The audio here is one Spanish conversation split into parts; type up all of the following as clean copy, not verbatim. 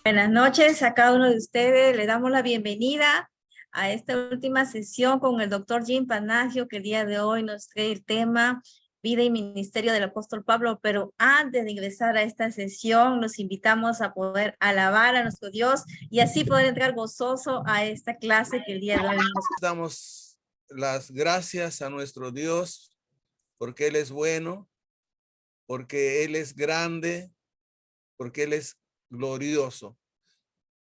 Buenas noches a cada uno de ustedes. Le damos la bienvenida a esta última sesión con el doctor Jim Panagio, que el día de hoy nos trae el tema Vida y Ministerio del Apóstol Pablo. Pero antes de ingresar a esta sesión, los invitamos a poder alabar a nuestro Dios y así poder entrar gozoso a esta clase que el día de hoy nos... Damos las gracias a nuestro Dios porque Él es bueno, porque Él es grande, porque Él es glorioso.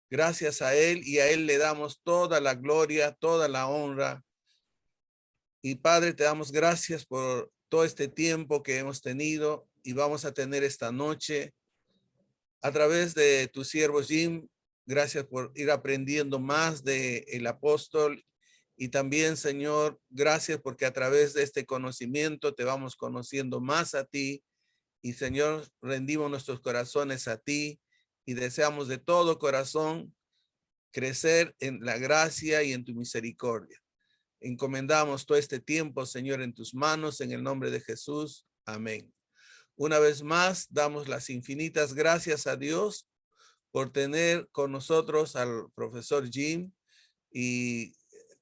Gracias a Él y a Él le damos toda la gloria, toda la honra. Y Padre, te damos gracias por todo este tiempo que hemos tenido y vamos a tener esta noche a través de tu siervo Jim. Gracias por ir aprendiendo más de el apóstol. Y también, Señor, gracias porque a través de este conocimiento te vamos conociendo más a ti. Y, Señor, rendimos nuestros corazones a ti y deseamos de todo corazón crecer en la gracia y en tu misericordia. Encomendamos todo este tiempo, Señor, en tus manos, en el nombre de Jesús. Amén. Una vez más, damos las infinitas gracias a Dios por tener con nosotros al profesor Jim y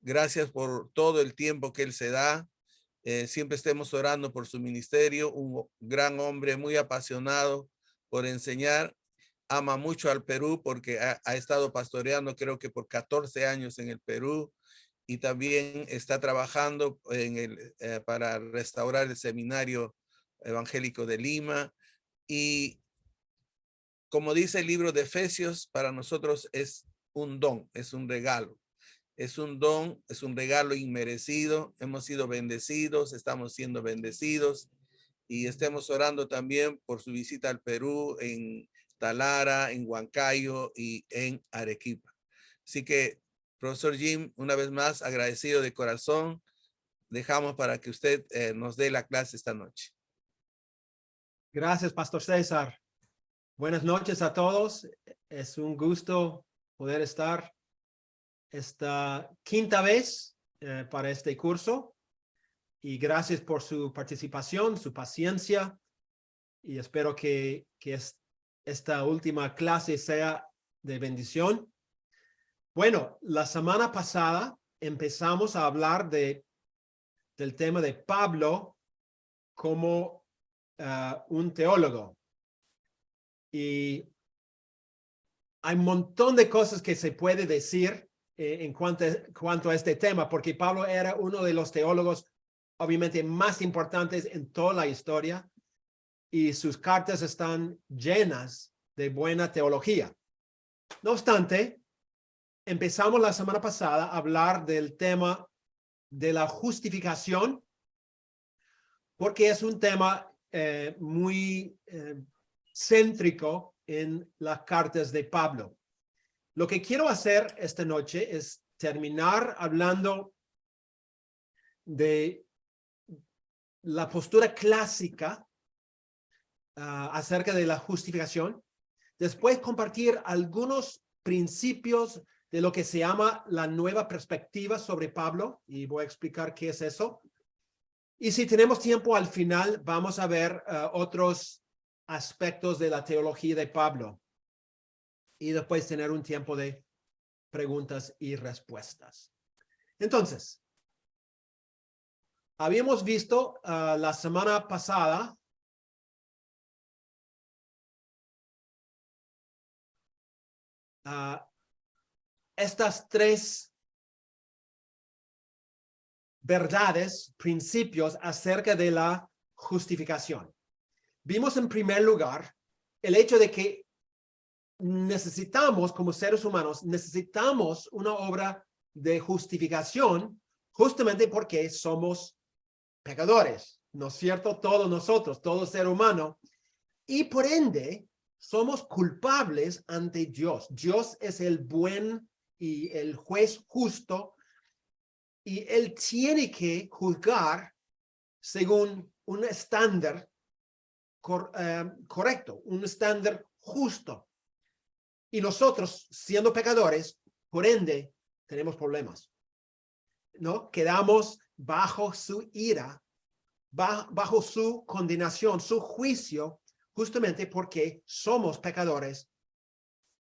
gracias por todo el tiempo que él se da. Siempre estemos orando por su ministerio, un gran hombre muy apasionado por enseñar. Ama mucho al Perú porque ha estado pastoreando creo que por 14 años en el Perú y también está trabajando para restaurar el seminario evangélico de Lima. Y como dice el libro de Efesios, para nosotros es un don, es un regalo. Es un don, es un regalo inmerecido. Hemos sido bendecidos, estamos siendo bendecidos y estemos orando también por su visita al Perú, en Talara, en Huancayo y en Arequipa. Así que, profesor Jim, una vez más agradecido de corazón. Dejamos para que usted nos dé la clase esta noche. Gracias, Pastor César. Buenas noches a todos. Es un gusto poder estar esta quinta vez para este curso. Y gracias por su participación, su paciencia. Y espero que esta última clase sea de bendición. Bueno, la semana pasada empezamos a hablar del tema de Pablo como un teólogo. Y hay un montón de cosas que se puede decir en cuanto a este tema, porque Pablo era uno de los teólogos obviamente más importantes en toda la historia y sus cartas están llenas de buena teología. No obstante, empezamos la semana pasada a hablar del tema de la justificación, porque es un tema muy céntrico en las cartas de Pablo. Lo que quiero hacer esta noche es terminar hablando de la postura clásica acerca de la justificación. Después compartir algunos principios de lo que se llama la nueva perspectiva sobre Pablo, y voy a explicar qué es eso. Y si tenemos tiempo al final, vamos a ver otros aspectos de la teología de Pablo. Y después tener un tiempo de preguntas y respuestas. Entonces, habíamos visto la semana pasada estas tres verdades, principios acerca de la justificación. Vimos en primer lugar el hecho de que necesitamos, como seres humanos, necesitamos una obra de justificación justamente porque somos pecadores, ¿no es cierto? Todos nosotros, todo ser humano, y por ende somos culpables ante Dios. Dios es el buen y el juez justo, y Él tiene que juzgar según un estándar correcto, un estándar justo. Y nosotros, siendo pecadores, por ende, tenemos problemas, ¿no? Quedamos bajo su ira, bajo su condenación, su juicio, justamente porque somos pecadores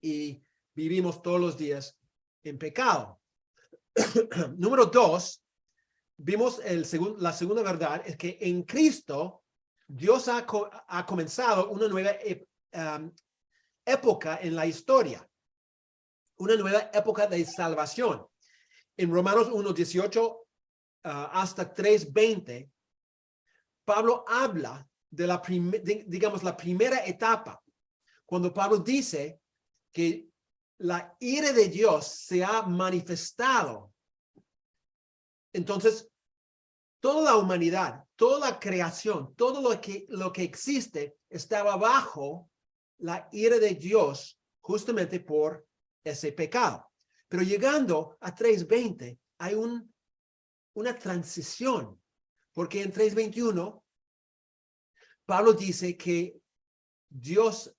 y vivimos todos los días en pecado. Número 2, vimos la segunda verdad, es que en Cristo Dios ha comenzado una nueva época en la historia, una nueva época de salvación. En Romanos 1:18 hasta 3:20, Pablo habla de la primera etapa, cuando Pablo dice que la ira de Dios se ha manifestado. Entonces, toda la humanidad, toda la creación, todo lo que existe estaba bajo la ira de Dios justamente por ese pecado. Pero llegando a 3:20 hay una transición, porque en 3:21 Pablo dice que Dios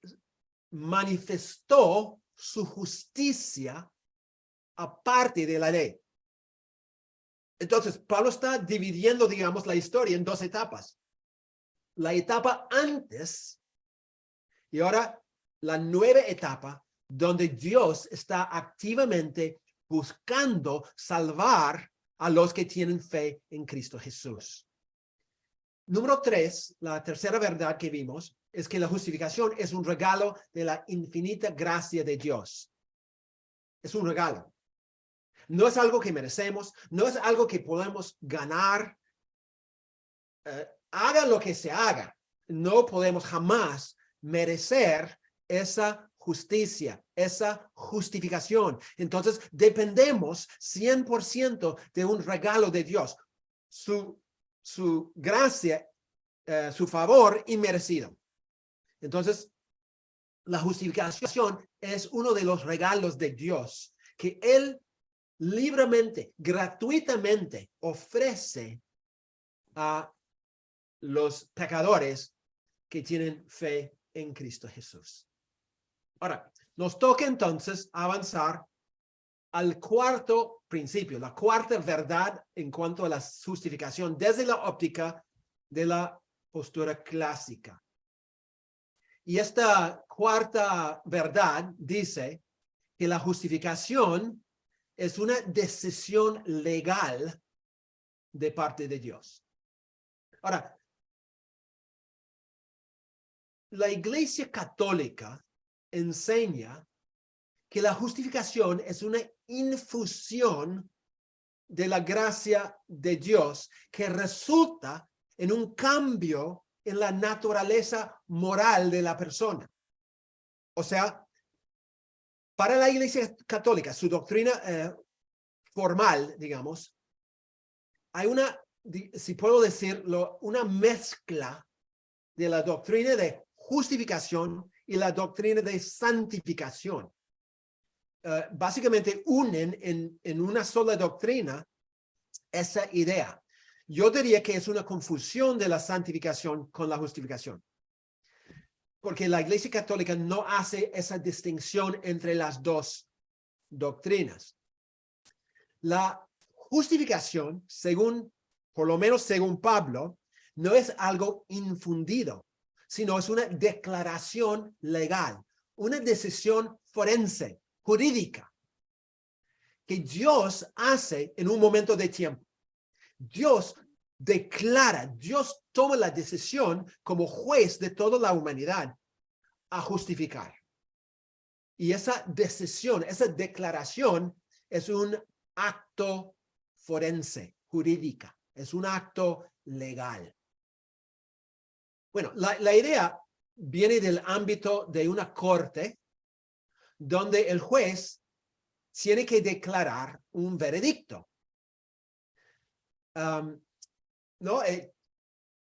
manifestó su justicia aparte de la ley. Entonces, Pablo está dividiendo, digamos, la historia en dos etapas. La etapa antes y ahora la nueva etapa donde Dios está activamente buscando salvar a los que tienen fe en Cristo Jesús. Número 3, la tercera verdad que vimos es que la justificación es un regalo de la infinita gracia de Dios. Es un regalo. No es algo que merecemos, no es algo que podemos ganar. Haga lo que se haga, no podemos jamás merecer esa justicia, esa justificación. Entonces, dependemos 100% de un regalo de Dios. Su gracia, su favor inmerecido. Entonces, la justificación es uno de los regalos de Dios que Él libremente, gratuitamente ofrece a los pecadores que tienen fe en Cristo Jesús. Ahora, nos toca entonces avanzar al cuarto principio, la cuarta verdad en cuanto a la justificación desde la óptica de la postura clásica. Y esta cuarta verdad dice que la justificación es una decisión legal de parte de Dios. Ahora, la Iglesia Católica enseña que la justificación es una infusión de la gracia de Dios que resulta en un cambio en la naturaleza moral de la persona. O sea, para la Iglesia Católica, su doctrina formal, digamos, hay una, si puedo decirlo, una mezcla de la doctrina de justificación y la doctrina de santificación. Básicamente unen en una sola doctrina esa idea. Yo diría que es una confusión de la santificación con la justificación, porque la Iglesia Católica no hace esa distinción entre las dos doctrinas. La justificación, por lo menos según Pablo, no es algo infundido, sino es una declaración legal, una decisión forense, jurídica, que Dios hace en un momento de tiempo. Dios declara, Dios toma la decisión como juez de toda la humanidad a justificar. Y esa decisión, esa declaración es un acto forense, jurídica, es un acto legal. Bueno, la idea viene del ámbito de una corte donde el juez tiene que declarar un veredicto. ¿No?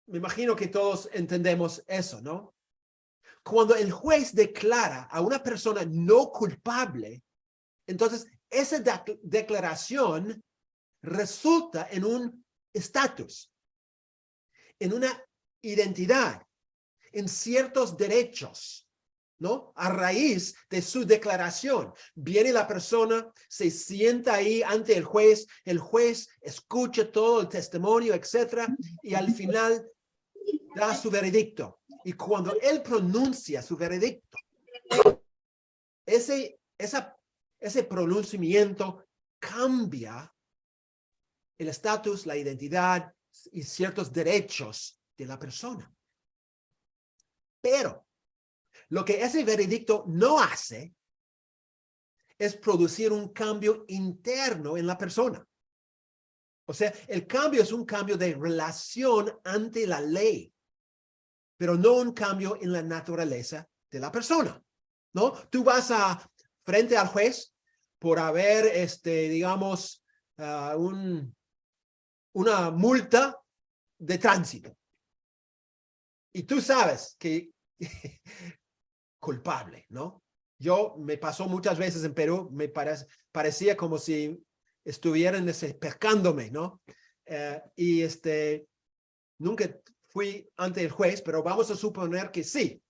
Me imagino que todos entendemos eso, ¿no? Cuando el juez declara a una persona no culpable, entonces esa declaración resulta en un estatus, en una identidad, en ciertos derechos, ¿no? A raíz de su declaración, viene la persona, se sienta ahí ante el juez escucha todo el testimonio, etcétera, y al final da su veredicto. Y cuando él pronuncia su veredicto, ese pronunciamiento cambia el estatus, la identidad y ciertos derechos de la persona. Pero lo que ese veredicto no hace es producir un cambio interno en la persona. O sea, el cambio es un cambio de relación ante la ley, pero no un cambio en la naturaleza de la persona, ¿no? Tú vas frente al juez por haber, digamos, una multa de tránsito. Y tú sabes que culpable, ¿no? Me pasó muchas veces en Perú, parecía como si estuvieran pescándome, ¿no? Nunca fui ante el juez, pero vamos a suponer que sí.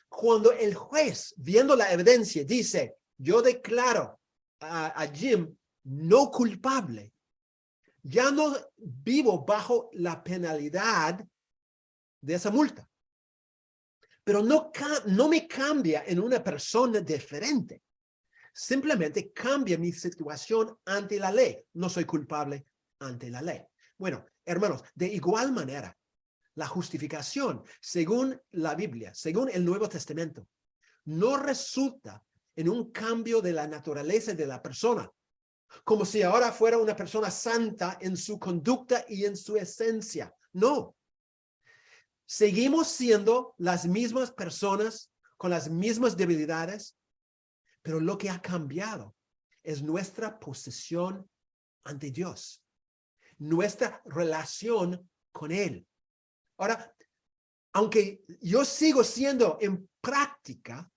Cuando el juez, viendo la evidencia, dice, yo declaro a Jim no culpable, ya no vivo bajo la penalidad de esa multa. Pero no me cambia en una persona diferente. Simplemente cambia mi situación ante la ley. No soy culpable ante la ley. Bueno, hermanos, de igual manera, la justificación, según la Biblia, según el Nuevo Testamento, no resulta en un cambio de la naturaleza de la persona, como si ahora fuera una persona santa en su conducta y en su esencia. No. Seguimos siendo las mismas personas con las mismas debilidades, pero lo que ha cambiado es nuestra posición ante Dios, nuestra relación con Él. Ahora, aunque yo sigo siendo en práctica,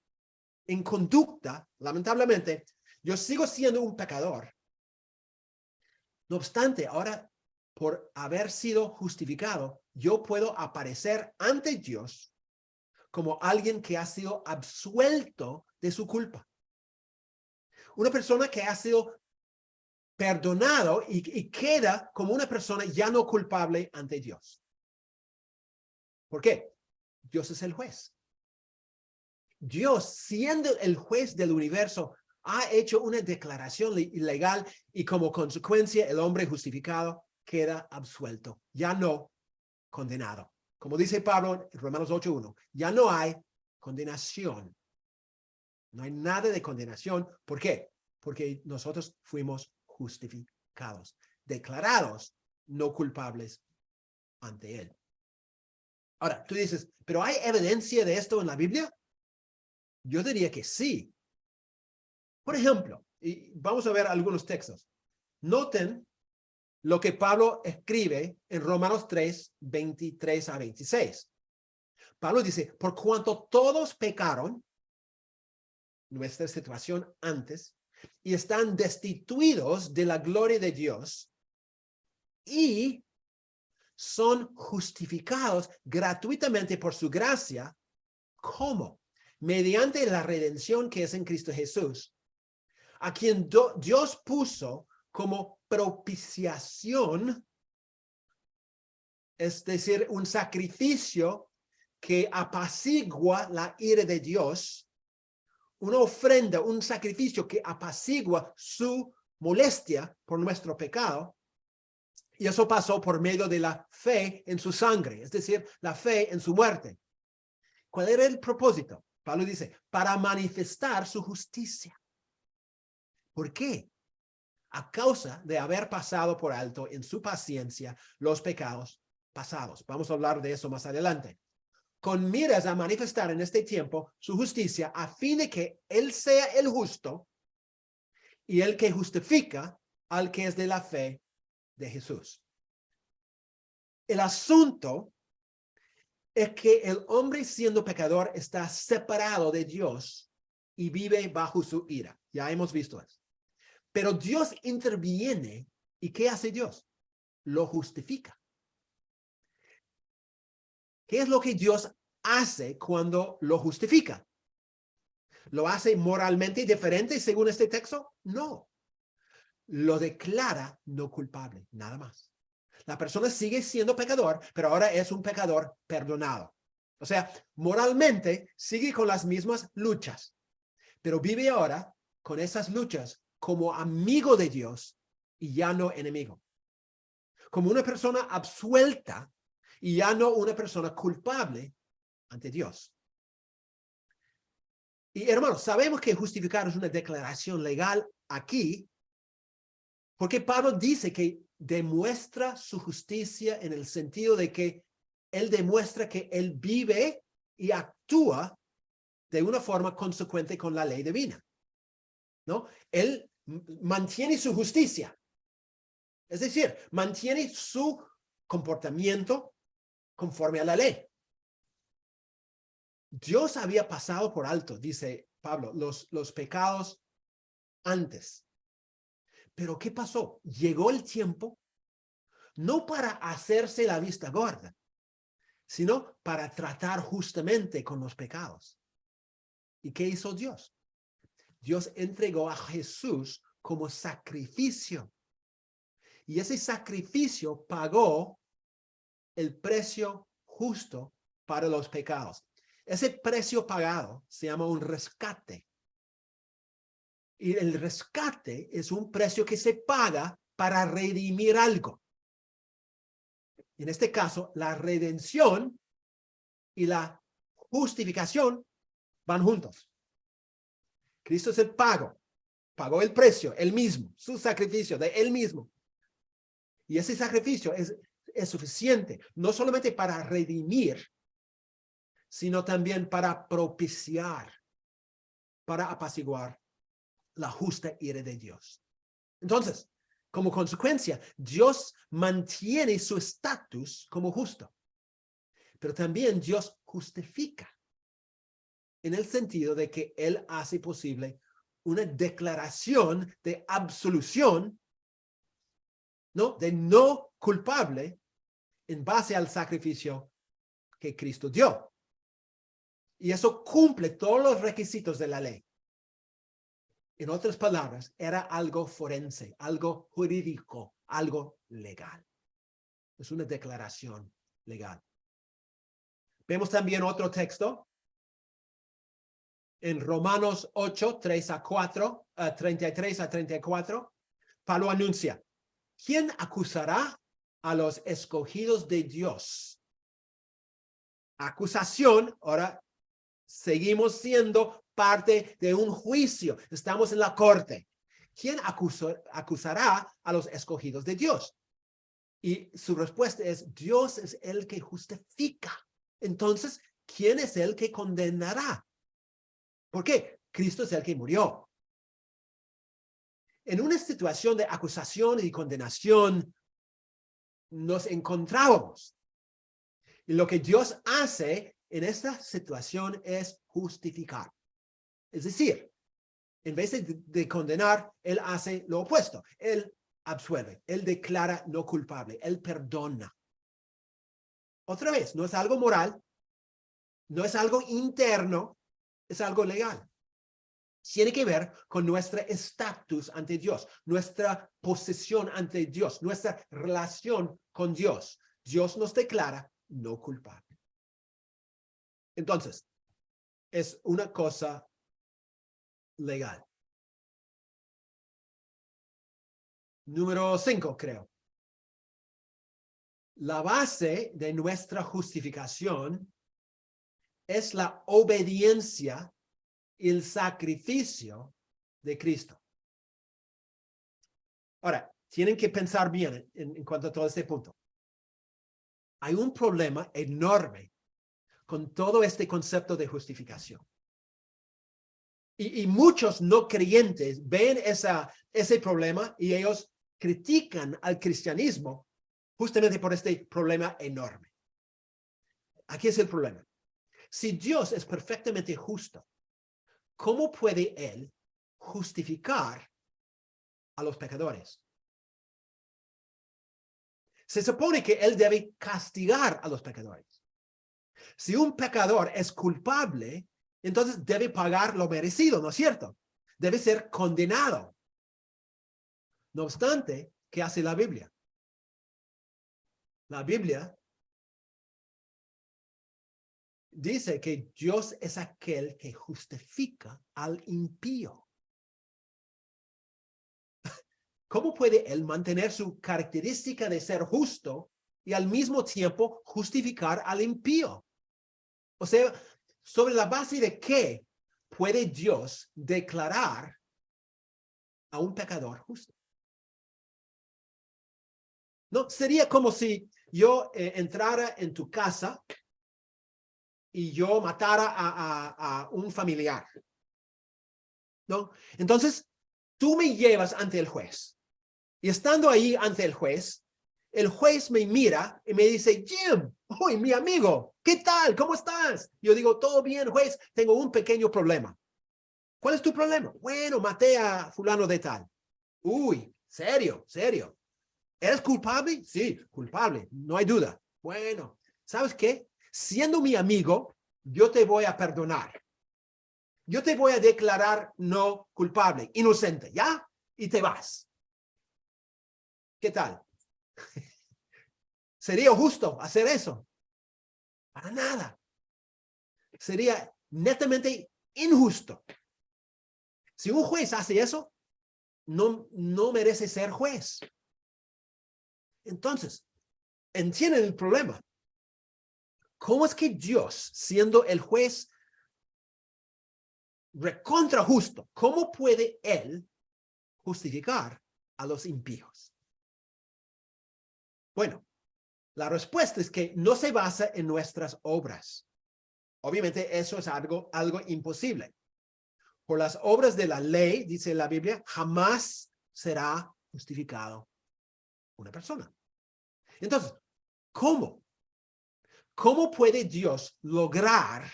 en conducta, lamentablemente, yo sigo siendo un pecador. No obstante, ahora, por haber sido justificado, yo puedo aparecer ante Dios como alguien que ha sido absuelto de su culpa. Una persona que ha sido perdonado y queda como una persona ya no culpable ante Dios. ¿Por qué? Dios es el juez. Dios, siendo el juez del universo, ha hecho una declaración ilegal y como consecuencia el hombre justificado queda absuelto, ya no condenado. Como dice Pablo en Romanos 8:1, ya no hay condenación. No hay nada de condenación. ¿Por qué? Porque nosotros fuimos justificados, declarados no culpables ante Él. Ahora, tú dices, ¿pero hay evidencia de esto en la Biblia? Yo diría que sí. Por ejemplo, y vamos a ver algunos textos. Noten lo que Pablo escribe en Romanos 3, 23 a 26. Pablo dice, por cuanto todos pecaron, nuestra situación antes, y están destituidos de la gloria de Dios, y son justificados gratuitamente por su gracia, ¿cómo? Mediante la redención que es en Cristo Jesús, a quien Dios puso como propiciación, es decir, un sacrificio que apacigua la ira de Dios, una ofrenda, un sacrificio que apacigua su molestia por nuestro pecado, y eso pasó por medio de la fe en su sangre, es decir, la fe en su muerte. ¿Cuál era el propósito? Pablo dice, para manifestar su justicia. ¿Por qué? A causa de haber pasado por alto en su paciencia los pecados pasados. Vamos a hablar de eso más adelante. Con miras a manifestar en este tiempo su justicia, a fin de que Él sea el justo y el que justifica al que es de la fe de Jesús. El asunto es que el hombre siendo pecador está separado de Dios y vive bajo su ira. Ya hemos visto eso. Pero Dios interviene y ¿qué hace Dios? Lo justifica. ¿Qué es lo que Dios hace cuando lo justifica? ¿Lo hace moralmente diferente según este texto? No. Lo declara no culpable, nada más. La persona sigue siendo pecador, pero ahora es un pecador perdonado. O sea, moralmente sigue con las mismas luchas, pero vive ahora con esas luchas como amigo de Dios y ya no enemigo. Como una persona absuelta y ya no una persona culpable ante Dios. Y hermanos, sabemos que justificar es una declaración legal aquí, porque Pablo dice que demuestra su justicia en el sentido de que él demuestra que él vive y actúa de una forma consecuente con la ley divina, ¿no? Él mantiene su justicia, es decir, mantiene su comportamiento conforme a la ley. Dios había pasado por alto, dice Pablo, los pecados antes. Pero ¿qué pasó? Llegó el tiempo no para hacerse la vista gorda, sino para tratar justamente con los pecados. ¿Y qué hizo Dios? Dios entregó a Jesús como sacrificio. Y ese sacrificio pagó el precio justo para los pecados. Ese precio pagado se llama un rescate. Y el rescate es un precio que se paga para redimir algo. En este caso, la redención y la justificación van juntos. Cristo es el pago, pagó el precio, él mismo, su sacrificio de él mismo. Y ese sacrificio es suficiente, no solamente para redimir, sino también para propiciar, para apaciguar la justa ira de Dios. Entonces, como consecuencia, Dios mantiene su estatus como justo, pero también Dios justifica en el sentido de que Él hace posible una declaración de absolución, ¿no? De no culpable en base al sacrificio que Cristo dio. Y eso cumple todos los requisitos de la ley. En otras palabras, era algo forense, algo jurídico, algo legal. Es una declaración legal. Vemos también otro texto en Romanos 8, 3 a 4, 33 a 34. Pablo anuncia, ¿quién acusará a los escogidos de Dios? Acusación, ahora seguimos siendo parte de un juicio. Estamos en la corte. ¿Quién acusará a los escogidos de Dios? Y su respuesta es, Dios es el que justifica. Entonces, ¿quién es el que condenará? ¿Por qué? Cristo es el que murió. En una situación de acusación y condenación, nos encontrábamos. Y lo que Dios hace en esta situación es justificar. Es decir, en vez de condenar, Él hace lo opuesto. Él absuelve, Él declara no culpable, Él perdona. Otra vez, no es algo moral, no es algo interno, es algo legal. Tiene que ver con nuestro estatus ante Dios, nuestra posesión ante Dios, nuestra relación con Dios. Dios nos declara no culpable. Entonces, es una cosa legal. Número 5, creo. La base de nuestra justificación es la obediencia y el sacrificio de Cristo. Ahora, tienen que pensar bien en cuanto a todo este punto. Hay un problema enorme con todo este concepto de justificación. Y muchos no creyentes ven ese problema y ellos critican al cristianismo justamente por este problema enorme. Aquí es el problema. Si Dios es perfectamente justo, ¿cómo puede Él justificar a los pecadores? Se supone que Él debe castigar a los pecadores. Si un pecador es culpable, entonces debe pagar lo merecido, ¿no es cierto? Debe ser condenado. No obstante, ¿qué hace la Biblia? La Biblia dice que Dios es aquel que justifica al impío. ¿Cómo puede él mantener su característica de ser justo y al mismo tiempo justificar al impío? O sea, ¿sobre la base de qué puede Dios declarar a un pecador justo? No, sería como si yo entrara en tu casa y yo matara a un familiar, ¿no? Entonces, tú me llevas ante el juez. Y estando ahí ante el juez me mira y me dice, Jim, ¡uy, mi amigo! ¿Qué tal? ¿Cómo estás? Yo digo, todo bien, juez, tengo un pequeño problema. ¿Cuál es tu problema? Bueno, maté a fulano de tal. Uy, serio. ¿Eres culpable? Sí, culpable, no hay duda. Bueno, ¿sabes qué? Siendo mi amigo, yo te voy a perdonar. Yo te voy a declarar no culpable, inocente, ¿ya? Y te vas. ¿Qué tal? ¿Sería justo hacer eso? Para nada. Sería netamente injusto. Si un juez hace eso, no merece ser juez. Entonces, ¿entienden el problema? ¿Cómo es que Dios, siendo el juez recontra justo, cómo puede él justificar a los impíos? Bueno, la respuesta es que no se basa en nuestras obras. Obviamente eso es algo imposible. Por las obras de la ley, dice la Biblia, jamás será justificado una persona. Entonces, ¿cómo? ¿Cómo puede Dios lograr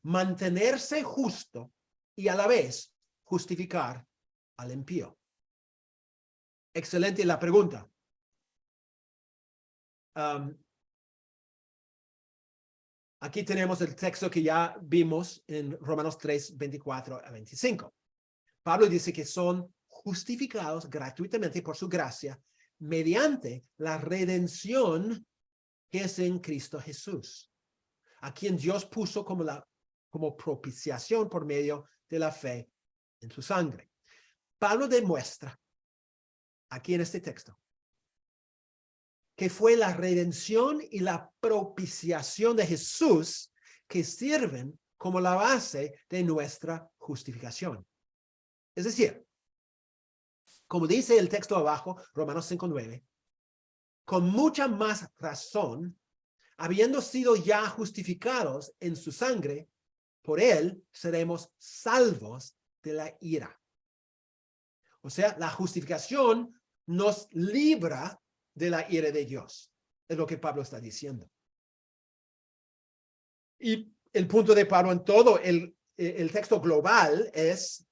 mantenerse justo y a la vez justificar al impío? Excelente la pregunta. Aquí tenemos el texto que ya vimos en Romanos 3, 24 a 25. Pablo dice que son justificados gratuitamente por su gracia mediante la redención que es en Cristo Jesús, a quien Dios puso como propiciación por medio de la fe en su sangre. Pablo demuestra aquí en este texto que fue la redención y la propiciación de Jesús que sirven como la base de nuestra justificación. Es decir, como dice el texto abajo, Romanos 5:9, con mucha más razón, habiendo sido ya justificados en su sangre, por él seremos salvos de la ira. O sea, la justificación nos libra de la ira de Dios. Es lo que Pablo está diciendo. Y el punto de Pablo en todo el texto global es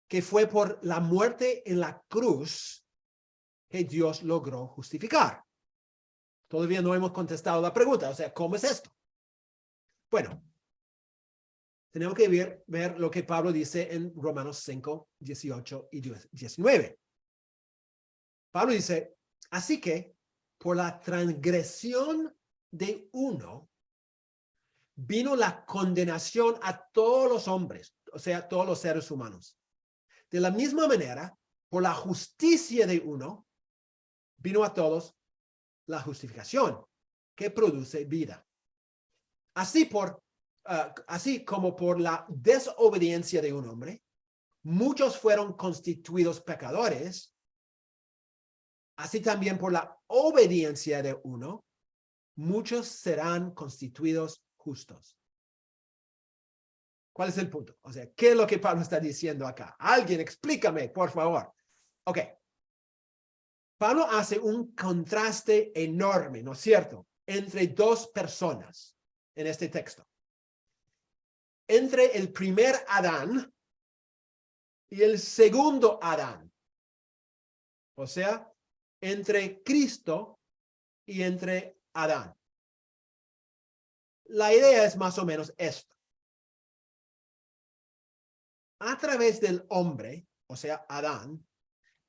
que fue por la muerte en la cruz que Dios logró justificar. Todavía no hemos contestado la pregunta, o sea, ¿cómo es esto? Bueno, tenemos que ver lo que Pablo dice en Romanos 5, 18 y 19. Pablo dice, así que por la transgresión de uno, vino la condenación a todos los hombres, o sea, todos los seres humanos. De la misma manera, por la justicia de uno, vino a todos la justificación que produce vida. Así como por la desobediencia de un hombre, muchos fueron constituidos pecadores, así también por la obediencia de uno, muchos serán constituidos justos. ¿Cuál es el punto? O sea, ¿qué es lo que Pablo está diciendo acá? Alguien explícame, por favor. Ok. Pablo hace un contraste enorme, ¿no es cierto?, entre dos personas en este texto. Entre el primer Adán y el segundo Adán. O sea, entre Cristo y entre Adán. La idea es más o menos esto. A través del hombre, o sea, Adán,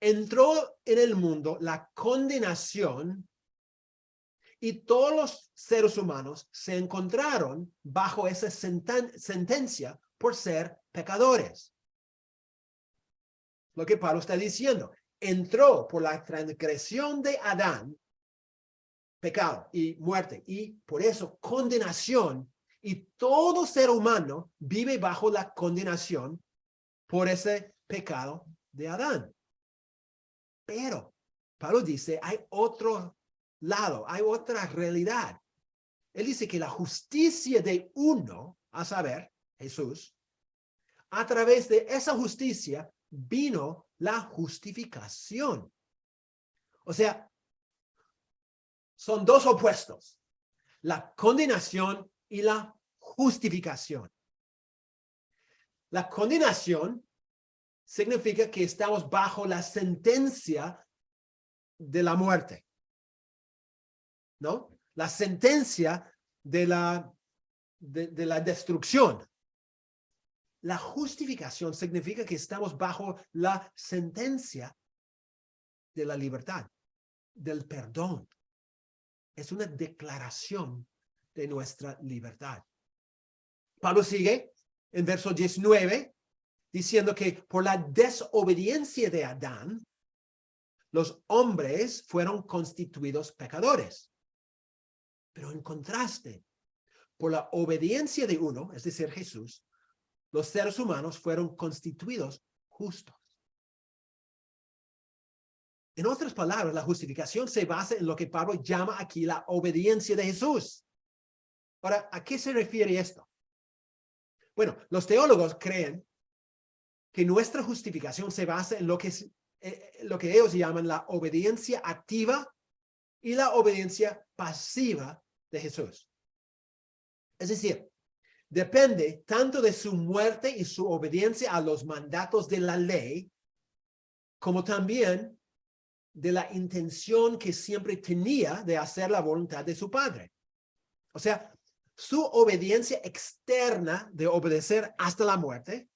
entró en el mundo la condenación Y todos los seres humanos se encontraron bajo esa sentencia por ser pecadores. Lo que Pablo está diciendo, entró por la transgresión de Adán, pecado y muerte, y por eso condenación, y todo ser humano vive bajo la condenación por ese pecado de Adán. Pero Pablo dice, hay otro lado, hay otra realidad. Él dice que la justicia de uno, a saber, Jesús, a través de esa justicia vino la justificación. O sea, son dos opuestos, la condenación y la justificación. La condenación significa que estamos bajo la sentencia de la muerte, ¿no? La sentencia de la destrucción. La justificación significa que estamos bajo la sentencia de la libertad, del perdón. Es una declaración de nuestra libertad. Pablo sigue en verso 19 diciendo que por la desobediencia de Adán, los hombres fueron constituidos pecadores. Pero en contraste, por la obediencia de uno, es decir, Jesús, los seres humanos fueron constituidos justos. En otras palabras, la justificación se basa en lo que Pablo llama aquí la obediencia de Jesús. Ahora, ¿a qué se refiere esto? Bueno, los teólogos creen que nuestra justificación se basa en lo que ellos llaman la obediencia activa y la obediencia pasiva de Jesús. Es decir, depende tanto de su muerte y su obediencia a los mandatos de la ley, como también de la intención que siempre tenía de hacer la voluntad de su Padre. O sea, su obediencia externa de obedecer hasta la muerte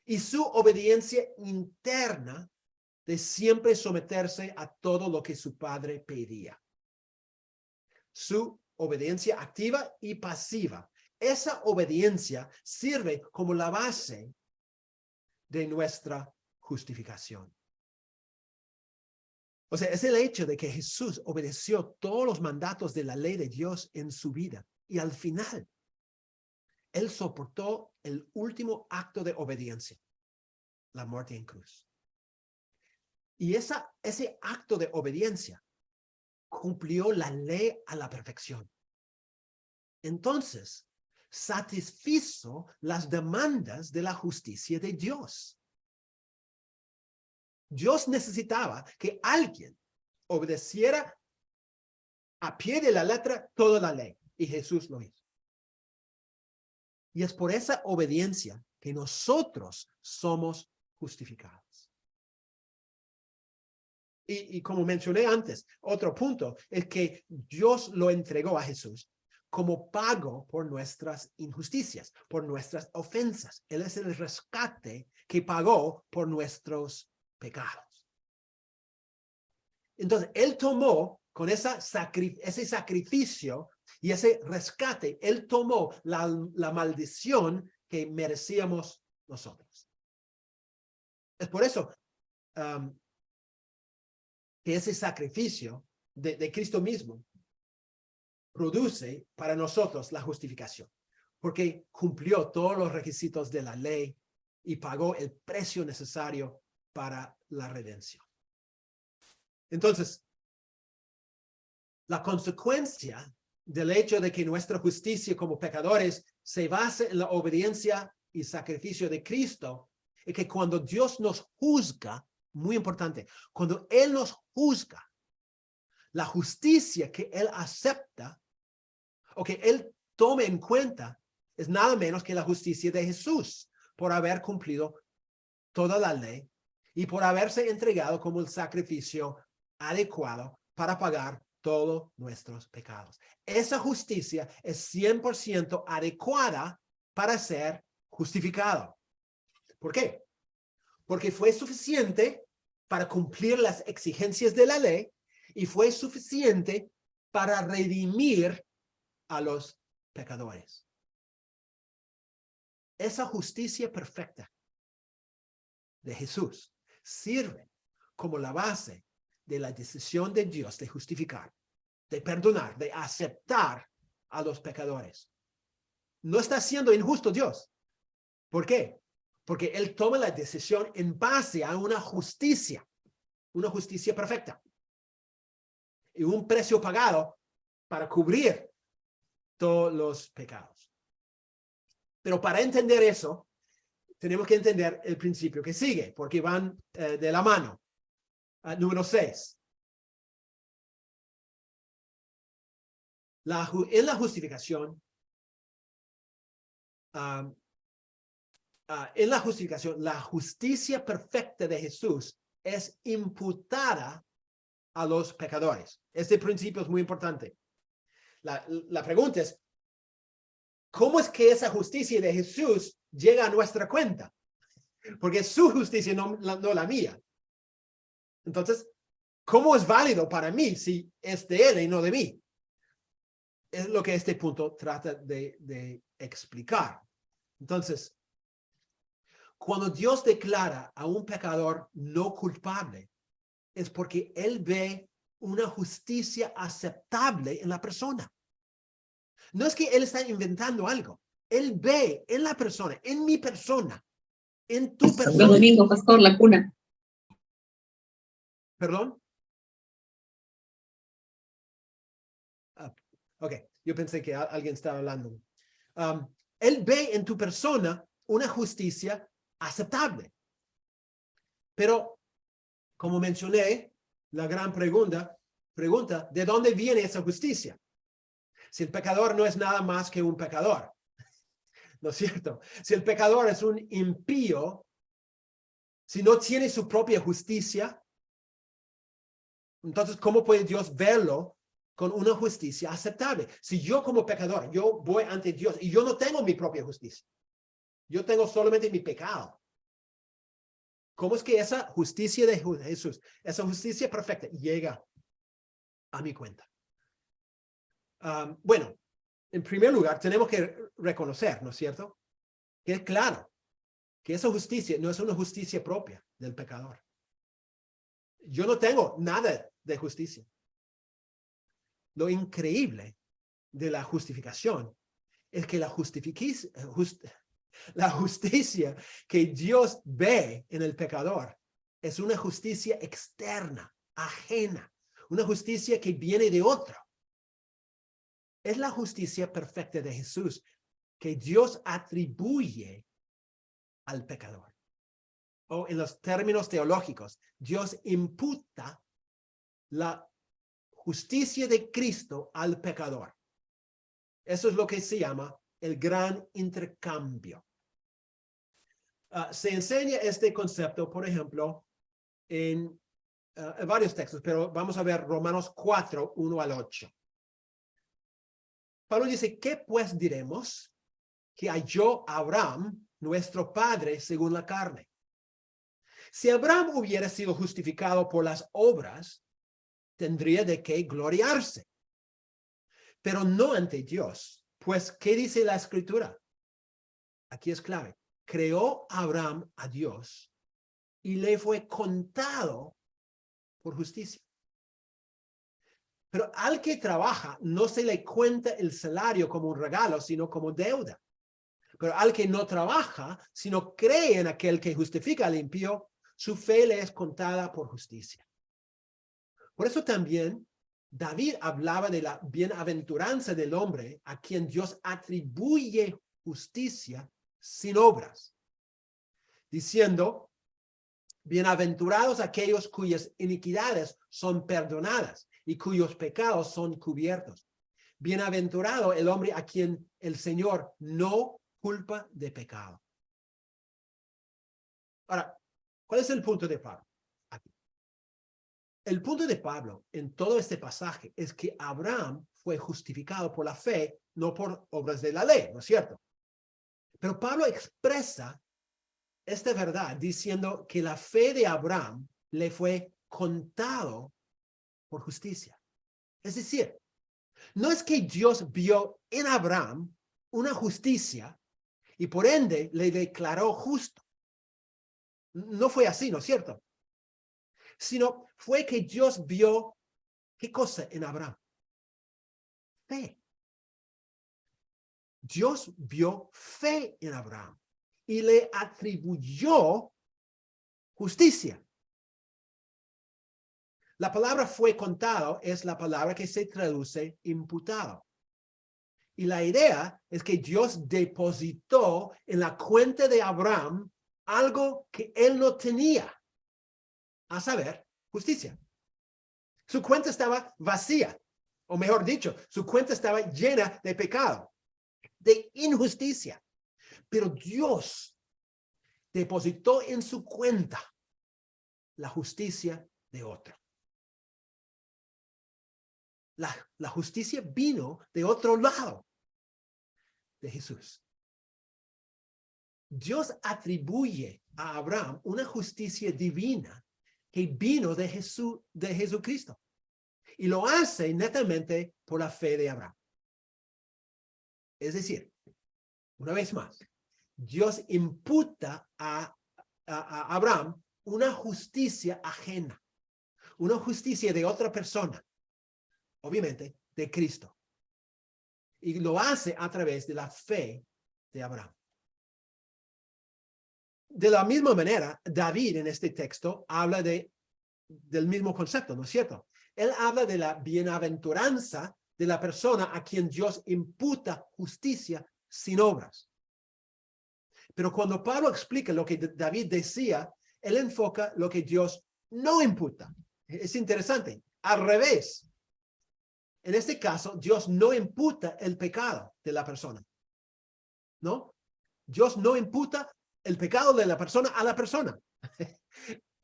y su obediencia interna de siempre someterse a todo lo que su Padre pedía. Su obediencia activa y pasiva. Esa obediencia sirve como la base de nuestra justificación. O sea, es el hecho de que Jesús obedeció todos los mandatos de la ley de Dios en su vida. Y al final, Él soportó el último acto de obediencia, la muerte en cruz. Y ese acto de obediencia cumplió la ley a la perfección. Entonces, satisfizo las demandas de la justicia de Dios. Dios necesitaba que alguien obedeciera a pie de la letra toda la ley, y Jesús lo hizo. Y es por esa obediencia que nosotros somos justificados. Y como mencioné antes, otro punto es que Dios lo entregó a Jesús como pago por nuestras injusticias, por nuestras ofensas. Él es el rescate que pagó por nuestros pecados. Entonces, Él tomó con ese sacrificio y ese rescate, Él tomó la maldición que merecíamos nosotros. Es por eso que ese sacrificio de Cristo mismo produce para nosotros la justificación, porque cumplió todos los requisitos de la ley y pagó el precio necesario para la redención. Entonces, la consecuencia del hecho de que nuestra justicia como pecadores se base en la obediencia y sacrificio de Cristo es que cuando Dios nos juzga, muy importante, cuando Él nos juzga, la justicia que Él acepta o que Él tome en cuenta es nada menos que la justicia de Jesús por haber cumplido toda la ley y por haberse entregado como el sacrificio adecuado para pagar todos nuestros pecados. Esa justicia es 100% adecuada para ser justificado. ¿Por qué? Porque fue suficiente para cumplir las exigencias de la ley y fue suficiente para redimir a los pecadores. Esa justicia perfecta de Jesús sirve como la base de la decisión de Dios de justificar, de perdonar, de aceptar a los pecadores. No está siendo injusto Dios. ¿Por qué? Porque Él toma la decisión en base a una justicia perfecta y un precio pagado para cubrir todos los pecados. Pero para entender eso, tenemos que entender el principio que sigue, porque van de la mano. Número 6. En la justificación, la justicia perfecta de Jesús es imputada a los pecadores. Este principio es muy importante. La pregunta es, ¿cómo es que esa justicia de Jesús llega a nuestra cuenta? Porque es su justicia, no la mía. Entonces, ¿cómo es válido para mí si es de Él y no de mí? Es lo que este punto trata de explicar. Entonces, cuando Dios declara a un pecador no culpable, es porque Él ve una justicia aceptable en la persona. No es que Él está inventando algo. Él ve en la persona, en mi persona, en tu persona. Domingo, pastor, la cuna. ¿Perdón? Ok, yo pensé que alguien estaba hablando. Él ve en tu persona una justicia aceptable. Pero, como mencioné, la gran pregunta, ¿de dónde viene esa justicia? Si el pecador no es nada más que un pecador, ¿no es cierto? Si el pecador es un impío, si no tiene su propia justicia, entonces, ¿cómo puede Dios verlo con una justicia aceptable? Si yo como pecador, yo voy ante Dios y yo no tengo mi propia justicia, yo tengo solamente mi pecado. ¿Cómo es que esa justicia de Jesús, esa justicia perfecta, llega a mi cuenta? Bueno, en primer lugar, tenemos que reconocer, ¿no es cierto? Que es claro que esa justicia no es una justicia propia del pecador. Yo no tengo nada de justicia. Lo increíble de la justificación es que la justicia que Dios ve en el pecador es una justicia externa, ajena, una justicia que viene de otro. Es la justicia perfecta de Jesús que Dios atribuye al pecador. O en los términos teológicos, Dios imputa la justicia de Cristo al pecador. Eso es lo que se llama el gran intercambio. Se enseña este concepto, por ejemplo, en varios textos, pero vamos a ver Romanos 4, 1 al 8. Pablo dice, ¿qué pues diremos que halló Abraham, nuestro padre, según la carne? Si Abraham hubiera sido justificado por las obras, tendría de qué gloriarse, pero no ante Dios. Pues, ¿qué dice la Escritura? Aquí es clave. Creó Abraham a Dios y le fue contado por justicia. Pero al que trabaja no se le cuenta el salario como un regalo, sino como deuda. Pero al que no trabaja, sino cree en aquel que justifica al impío, su fe le es contada por justicia. Por eso también David hablaba de la bienaventuranza del hombre a quien Dios atribuye justicia sin obras, diciendo, bienaventurados aquellos cuyas iniquidades son perdonadas y cuyos pecados son cubiertos. Bienaventurado el hombre a quien el Señor no culpa de pecado. Ahora, ¿cuál es el punto de Pablo? Aquí. El punto de Pablo en todo este pasaje es que Abraham fue justificado por la fe, no por obras de la ley, ¿no es cierto? Pero Pablo expresa esta verdad diciendo que la fe de Abraham le fue contado por justicia. Es decir, No es que Dios vio en Abraham una justicia y por ende le declaró justo. No fue así, ¿no es cierto? Sino fue que Dios vio, ¿qué cosa en Abraham? Fe. Dios vio fe en Abraham y le atribuyó justicia. La palabra fue contado es la palabra que se traduce imputado. Y la idea es que Dios depositó en la cuenta de Abraham algo que él no tenía, a saber, justicia. Su cuenta estaba vacía, o mejor dicho, su cuenta estaba llena de pecado, de injusticia. Pero Dios depositó en su cuenta la justicia de otro. La justicia vino de otro lado, de Jesús. Dios atribuye a Abraham una justicia divina que vino de Jesucristo. Y lo hace netamente por la fe de Abraham. Es decir, una vez más, Dios imputa a Abraham una justicia ajena, una justicia de otra persona, obviamente de Cristo. Y lo hace a través de la fe de Abraham. De la misma manera, David en este texto habla del mismo concepto, ¿no es cierto? Él habla de la bienaventuranza de la persona a quien Dios imputa justicia sin obras. Pero cuando Pablo explica lo que David decía, él enfoca lo que Dios no imputa. Es interesante. Al revés. En este caso, Dios no imputa el pecado de la persona. ¿No? Dios no imputa el pecado de la persona a la persona.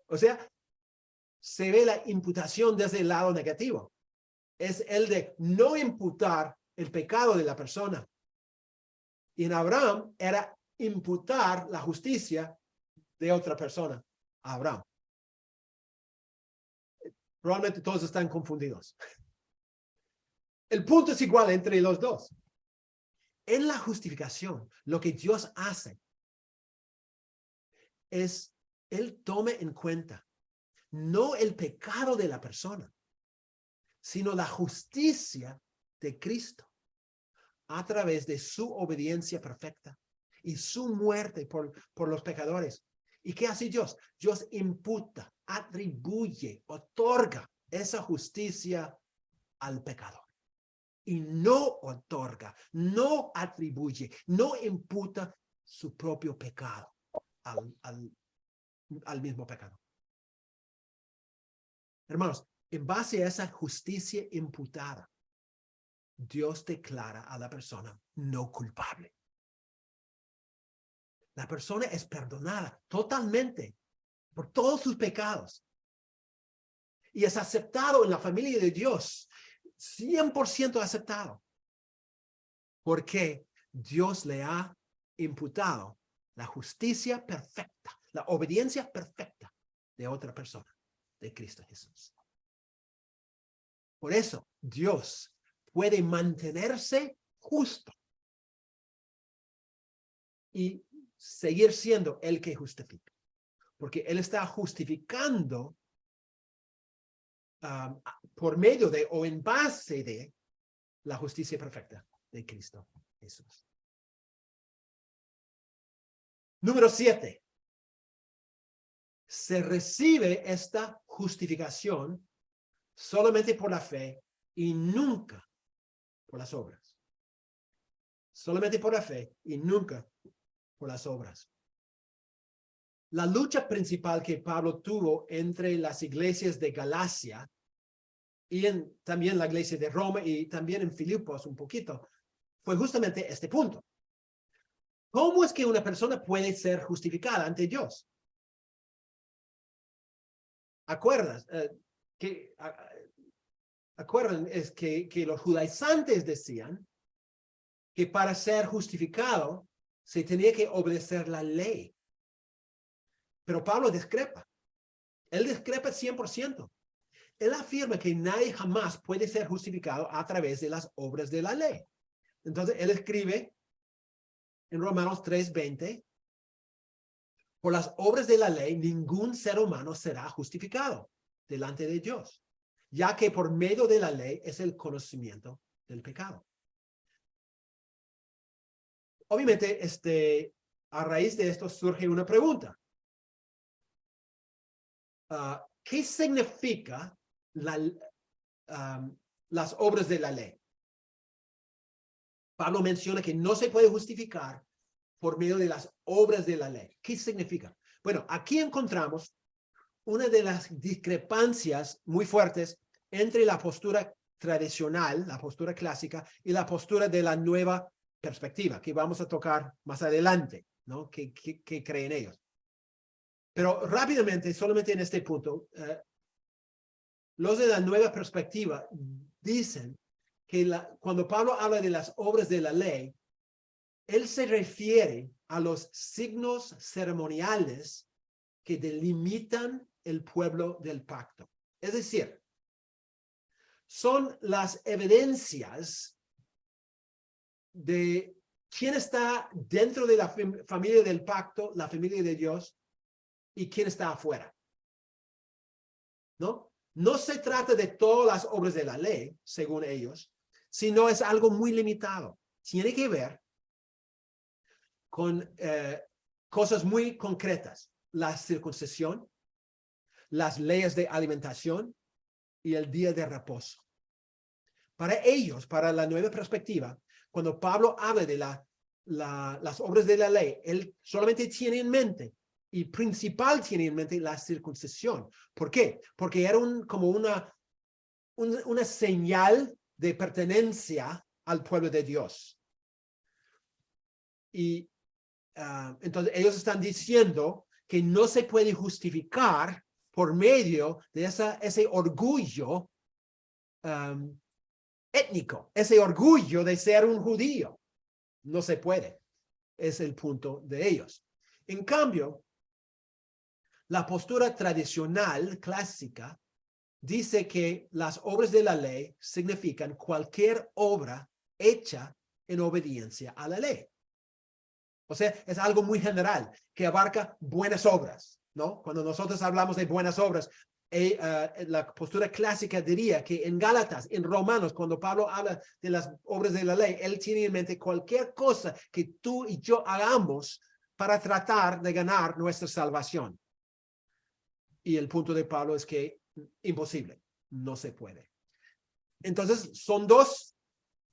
O sea, se ve la imputación desde el lado negativo. Es el de no imputar el pecado de la persona. Y en Abraham era imputar la justicia de otra persona a Abraham. Probablemente todos están confundidos. El punto es igual entre los dos. En la justificación, lo que Dios hace es, Él toma en cuenta no el pecado de la persona, sino la justicia de Cristo a través de su obediencia perfecta y su muerte por los pecadores. ¿Y qué hace Dios? Dios imputa, atribuye, otorga esa justicia al pecador. Y no otorga, no atribuye, no imputa su propio pecado al mismo pecador. Hermanos, en base a esa justicia imputada, Dios declara a la persona no culpable. La persona es perdonada totalmente por todos sus pecados. Y es aceptado en la familia de Dios, 100% aceptado. Porque Dios le ha imputado la justicia perfecta, la obediencia perfecta de otra persona, de Cristo Jesús. Por eso, Dios puede mantenerse justo y seguir siendo el que justifica. Porque Él está justificando por medio de o en base de la justicia perfecta de Cristo Jesús. Número 7. Se recibe esta justificación solamente por la fe y nunca por las obras. Solamente por la fe y nunca por las obras. La lucha principal que Pablo tuvo entre las iglesias de Galacia y también la iglesia de Roma y también en Filipos un poquito, fue justamente este punto. ¿Cómo es que una persona puede ser justificada ante Dios? ¿Acuerdan? Es que los judaizantes decían que para ser justificado se tenía que obedecer la ley. Pero Pablo discrepa. Él discrepa 100%. él afirma que nadie jamás puede ser justificado a través de las obras de la ley. Entonces, él escribe en Romanos 3:20, por las obras de la ley, ningún ser humano será justificado delante de Dios, ya que por medio de la ley es el conocimiento del pecado. Obviamente, a raíz de esto surge una pregunta. ¿Qué significa las obras de la ley? Pablo menciona que no se puede justificar por medio de las obras de la ley. ¿Qué significa? Bueno, aquí encontramos una de las discrepancias muy fuertes entre la postura tradicional, la postura clásica, y la postura de la nueva perspectiva, que vamos a tocar más adelante, ¿no? ¿Qué creen ellos? Pero rápidamente, solamente en este punto, los de la nueva perspectiva dicen que cuando Pablo habla de las obras de la ley, él se refiere a los signos ceremoniales que delimitan el pueblo del pacto. Es decir, son las evidencias de quién está dentro de la familia del pacto, la familia de Dios, y quién está afuera. ¿No? No se trata de todas las obras de la ley, según ellos, sino es algo muy limitado. Tiene que ver con cosas muy concretas. La circuncisión, las leyes de alimentación y el día de reposo. Para ellos, para la nueva perspectiva, cuando Pablo habla de las obras de la ley, él solamente tiene en mente, y principal tiene en mente, la circuncisión. ¿Por qué? Porque era como una señal de pertenencia al pueblo de Dios. Y entonces ellos están diciendo que no se puede justificar por medio de ese orgullo étnico, ese orgullo de ser un judío. No se puede. Es el punto de ellos. En cambio, la postura tradicional, clásica, dice que las obras de la ley significan cualquier obra hecha en obediencia a la ley. O sea, es algo muy general que abarca buenas obras, ¿no? Cuando nosotros hablamos de buenas obras, la postura clásica diría que en Gálatas, en Romanos, cuando Pablo habla de las obras de la ley, él tiene en mente cualquier cosa que tú y yo hagamos para tratar de ganar nuestra salvación. Y el punto de Pablo es que imposible, no se puede. Entonces, son dos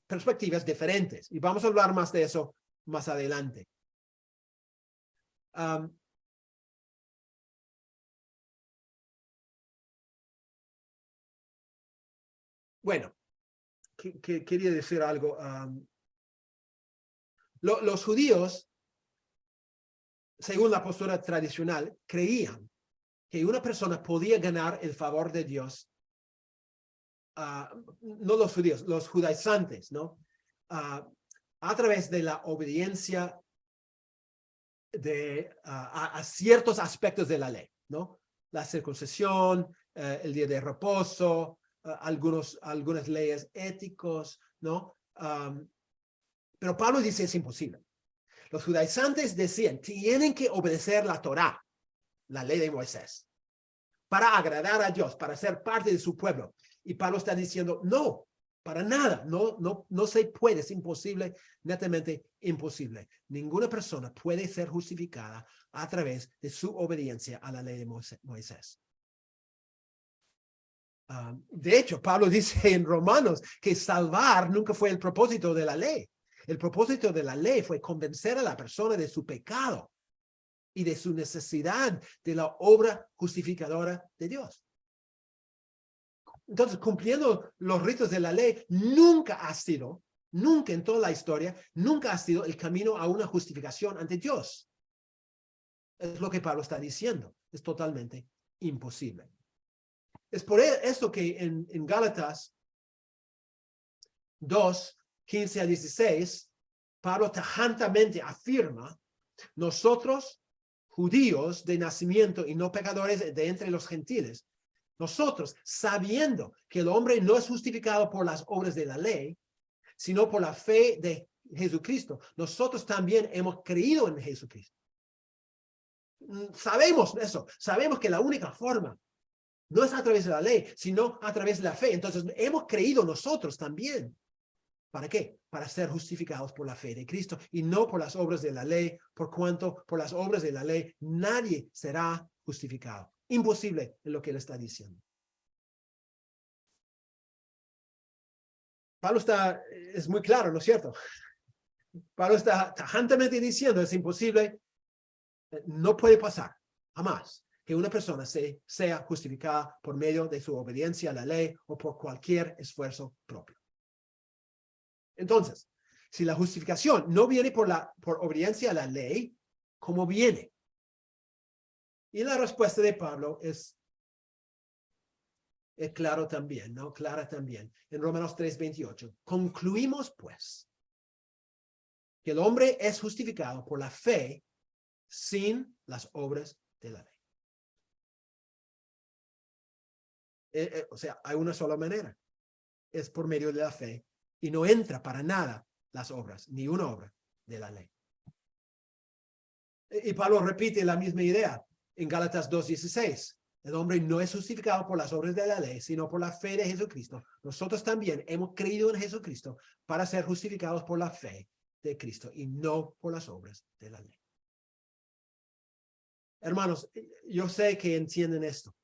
perspectivas diferentes y vamos a hablar más de eso más adelante. Bueno, quería decir algo. Los judíos, según la postura tradicional, creían que una persona podía ganar el favor de Dios, no los judíos, los judaizantes, ¿no? A través de la obediencia a ciertos aspectos de la ley, ¿no? La circuncisión, el día de reposo, algunas leyes éticos, ¿no? Pero Pablo dice es imposible. Los judaizantes decían, tienen que obedecer la Torá, la ley de Moisés, para agradar a Dios, para ser parte de su pueblo. Y Pablo está diciendo, no, para nada, no se puede, es imposible, netamente imposible. Ninguna persona puede ser justificada a través de su obediencia a la ley de Moisés. De hecho, Pablo dice en Romanos que salvar nunca fue el propósito de la ley. El propósito de la ley fue convencer a la persona de su pecado y de su necesidad de la obra justificadora de Dios. Entonces, cumpliendo los ritos de la ley nunca en toda la historia, nunca ha sido el camino a una justificación ante Dios. Es lo que Pablo está diciendo. Es totalmente imposible. Es por esto que en Gálatas 2, 15 a 16, Pablo tajantemente afirma, nosotros, judíos de nacimiento y no pecadores de entre los gentiles, Nosotros, sabiendo que el hombre no es justificado por las obras de la ley, sino por la fe de Jesucristo, nosotros también hemos creído en Jesucristo. Sabemos eso, sabemos que la única forma no es a través de la ley, sino a través de la fe. Entonces, hemos creído nosotros también. ¿Para qué? Para ser justificados por la fe de Cristo y no por las obras de la ley, por cuanto por las obras de la ley nadie será justificado. Imposible es lo que él está diciendo. Pablo es muy claro, ¿no es cierto? Pablo está tajantemente diciendo, es imposible, no puede pasar, jamás, que una persona sea justificada por medio de su obediencia a la ley o por cualquier esfuerzo propio. Entonces, si la justificación no viene por obediencia a la ley, ¿cómo viene? Y la respuesta de Pablo es claro también, ¿no? Clara también. En Romanos 3:28. Concluimos, pues, que el hombre es justificado por la fe sin las obras de la ley. O sea, hay una sola manera. Es por medio de la fe. Y no entra para nada las obras, ni una obra de la ley. Y Pablo repite la misma idea en Gálatas 2:16. El hombre no es justificado por las obras de la ley, sino por la fe de Jesucristo. Nosotros también hemos creído en Jesucristo para ser justificados por la fe de Cristo y no por las obras de la ley. Hermanos, yo sé que entienden esto.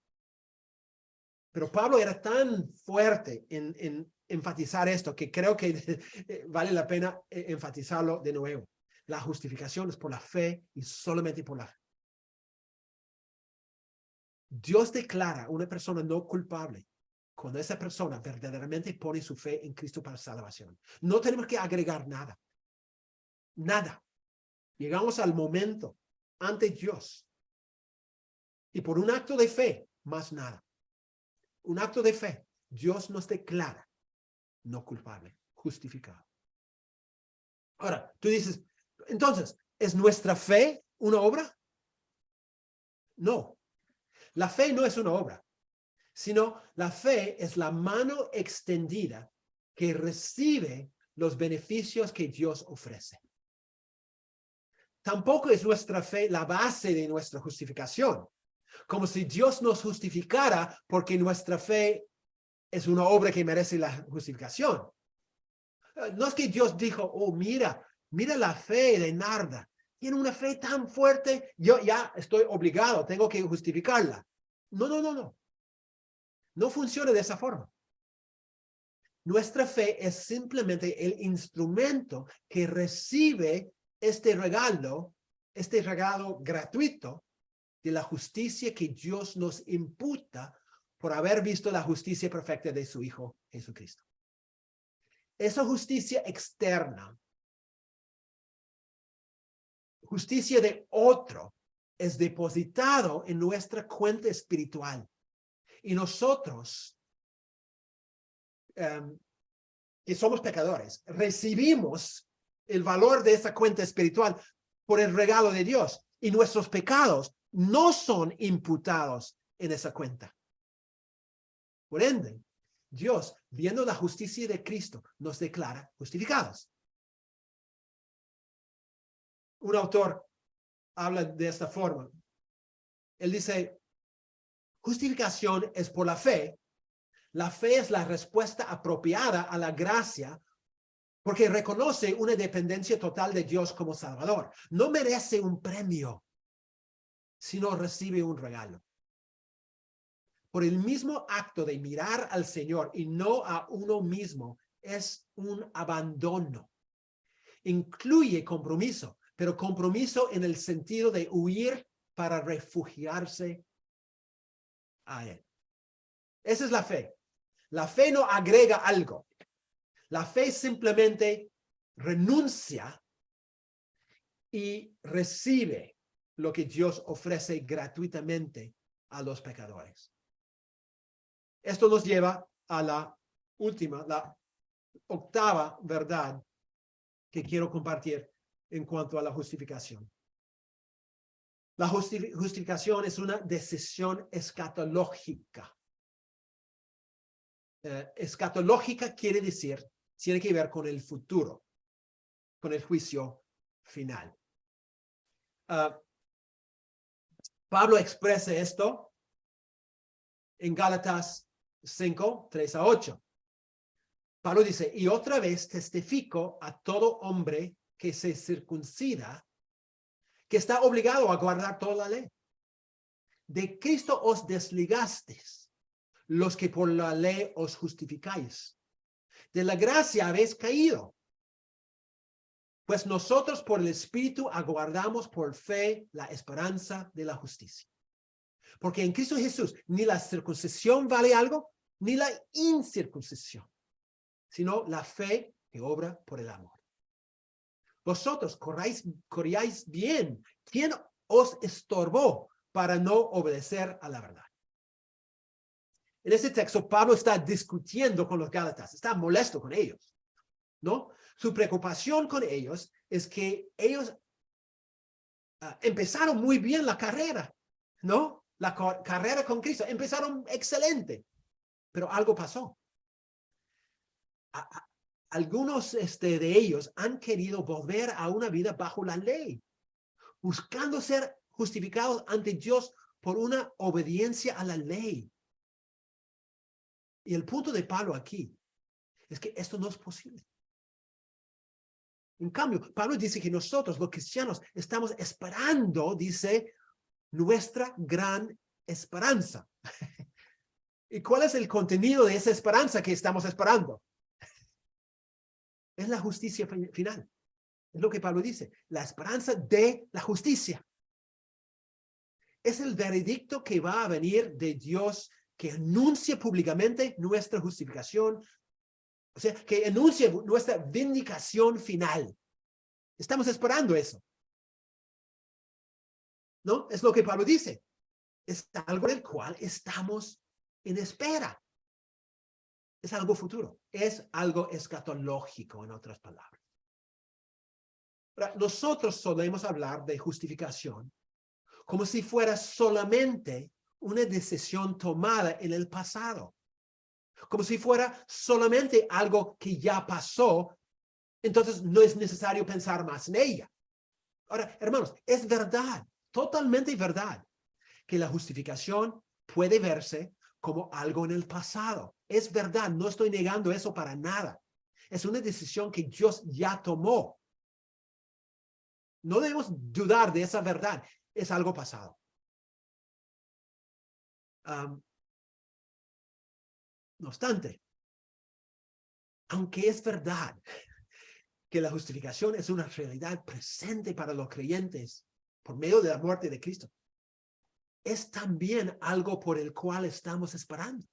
Pero Pablo era tan fuerte en enfatizar esto que creo que vale la pena enfatizarlo de nuevo. La justificación es por la fe y solamente por la fe. Dios declara a una persona no culpable cuando esa persona verdaderamente pone su fe en Cristo para salvación. No tenemos que agregar nada. Nada. Llegamos al momento ante Dios. Y por un acto de fe, más nada. Un acto de fe, Dios nos declara no culpable, justificado. Ahora, tú dices, entonces, ¿es nuestra fe una obra? No. La fe no es una obra, sino la fe es la mano extendida que recibe los beneficios que Dios ofrece. Tampoco es nuestra fe la base de nuestra justificación, como si Dios nos justificara porque nuestra fe es una obra que merece la justificación. No es que Dios dijo, oh, mira la fe de Narda. Tiene una fe tan fuerte, yo ya estoy obligado, tengo que justificarla. No. No funciona de esa forma. Nuestra fe es simplemente el instrumento que recibe este regalo gratuito de la justicia que Dios nos imputa por haber visto la justicia perfecta de su Hijo Jesucristo. Esa justicia externa, justicia de otro, es depositado en nuestra cuenta espiritual. Y nosotros, que somos pecadores, recibimos el valor de esa cuenta espiritual por el regalo de Dios. Y nuestros pecados no son imputados en esa cuenta. Por ende, Dios, viendo la justicia de Cristo, nos declara justificados. Un autor habla de esta forma. Él dice, justificación es por la fe. La fe es la respuesta apropiada a la gracia porque reconoce una dependencia total de Dios como Salvador. No merece un premio, sino recibe un regalo. Por el mismo acto de mirar al Señor y no a uno mismo, es un abandono. Incluye compromiso, pero compromiso en el sentido de huir para refugiarse a Él. Esa es la fe. La fe no agrega algo. La fe simplemente renuncia y recibe lo que Dios ofrece gratuitamente a los pecadores. Esto nos lleva a la octava verdad que quiero compartir en cuanto a la justificación. La justificación es una decisión escatológica. escatológica quiere decir, tiene que ver con el futuro, con el juicio final. Pablo expresa esto en Gálatas 5, 3 a 8. Pablo dice, y otra vez testifico a todo hombre que se circuncida, que está obligado a guardar toda la ley. De Cristo os desligasteis, los que por la ley os justificáis. De la gracia habéis caído. Pues nosotros por el Espíritu aguardamos por fe la esperanza de la justicia. Porque en Cristo Jesús ni la circuncisión vale algo, ni la incircuncisión, sino la fe que obra por el amor. Vosotros corríais bien. ¿Quién os estorbó para no obedecer a la verdad? En este texto, Pablo está discutiendo con los Gálatas, está molesto con ellos, ¿no? Su preocupación con ellos es que ellos empezaron muy bien la carrera, ¿no? La carrera con Cristo, empezaron excelente, pero algo pasó. Algunos de ellos han querido volver a una vida bajo la ley, buscando ser justificados ante Dios por una obediencia a la ley. Y el punto de Pablo aquí es que esto no es posible. En cambio, Pablo dice que nosotros, los cristianos, estamos esperando, dice, nuestra gran esperanza. ¿Y cuál es el contenido de esa esperanza que estamos esperando? Es la justicia final. Es lo que Pablo dice, la esperanza de la justicia. Es el veredicto que va a venir de Dios, que anuncia públicamente nuestra justificación, o sea, que anuncia nuestra vindicación final. Estamos esperando eso. ¿No? Es lo que Pablo dice. Es algo del cual estamos en espera. Es algo futuro. Es algo escatológico, en otras palabras. Nosotros solemos hablar de justificación como si fuera solamente una decisión tomada en el pasado. Como si fuera solamente algo que ya pasó, entonces no es necesario pensar más en ella. Ahora, hermanos, es verdad, totalmente verdad, que la justificación puede verse como algo en el pasado. Es verdad, no estoy negando eso para nada. Es una decisión que Dios ya tomó. No debemos dudar de esa verdad. Es algo pasado. No obstante, aunque es verdad que la justificación es una realidad presente para los creyentes por medio de la muerte de Cristo, es también algo por el cual estamos esperando.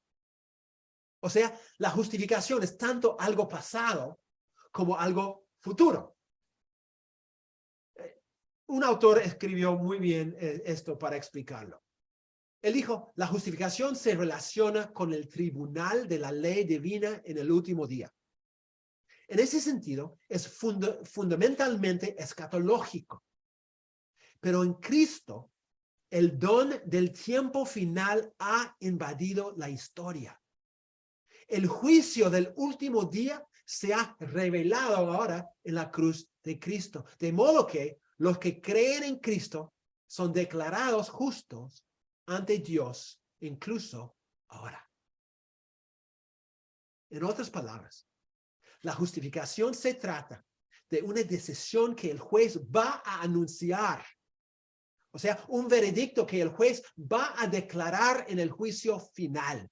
O sea, la justificación es tanto algo pasado como algo futuro. Un autor escribió muy bien esto para explicarlo. Él dijo, la justificación se relaciona con el tribunal de la ley divina en el último día. En ese sentido, es fundamentalmente escatológico. Pero en Cristo, el don del tiempo final ha invadido la historia. El juicio del último día se ha revelado ahora en la cruz de Cristo. De modo que los que creen en Cristo son declarados justos ante Dios, incluso ahora. En otras palabras, la justificación se trata de una decisión que el juez va a anunciar. O sea, un veredicto que el juez va a declarar en el juicio final.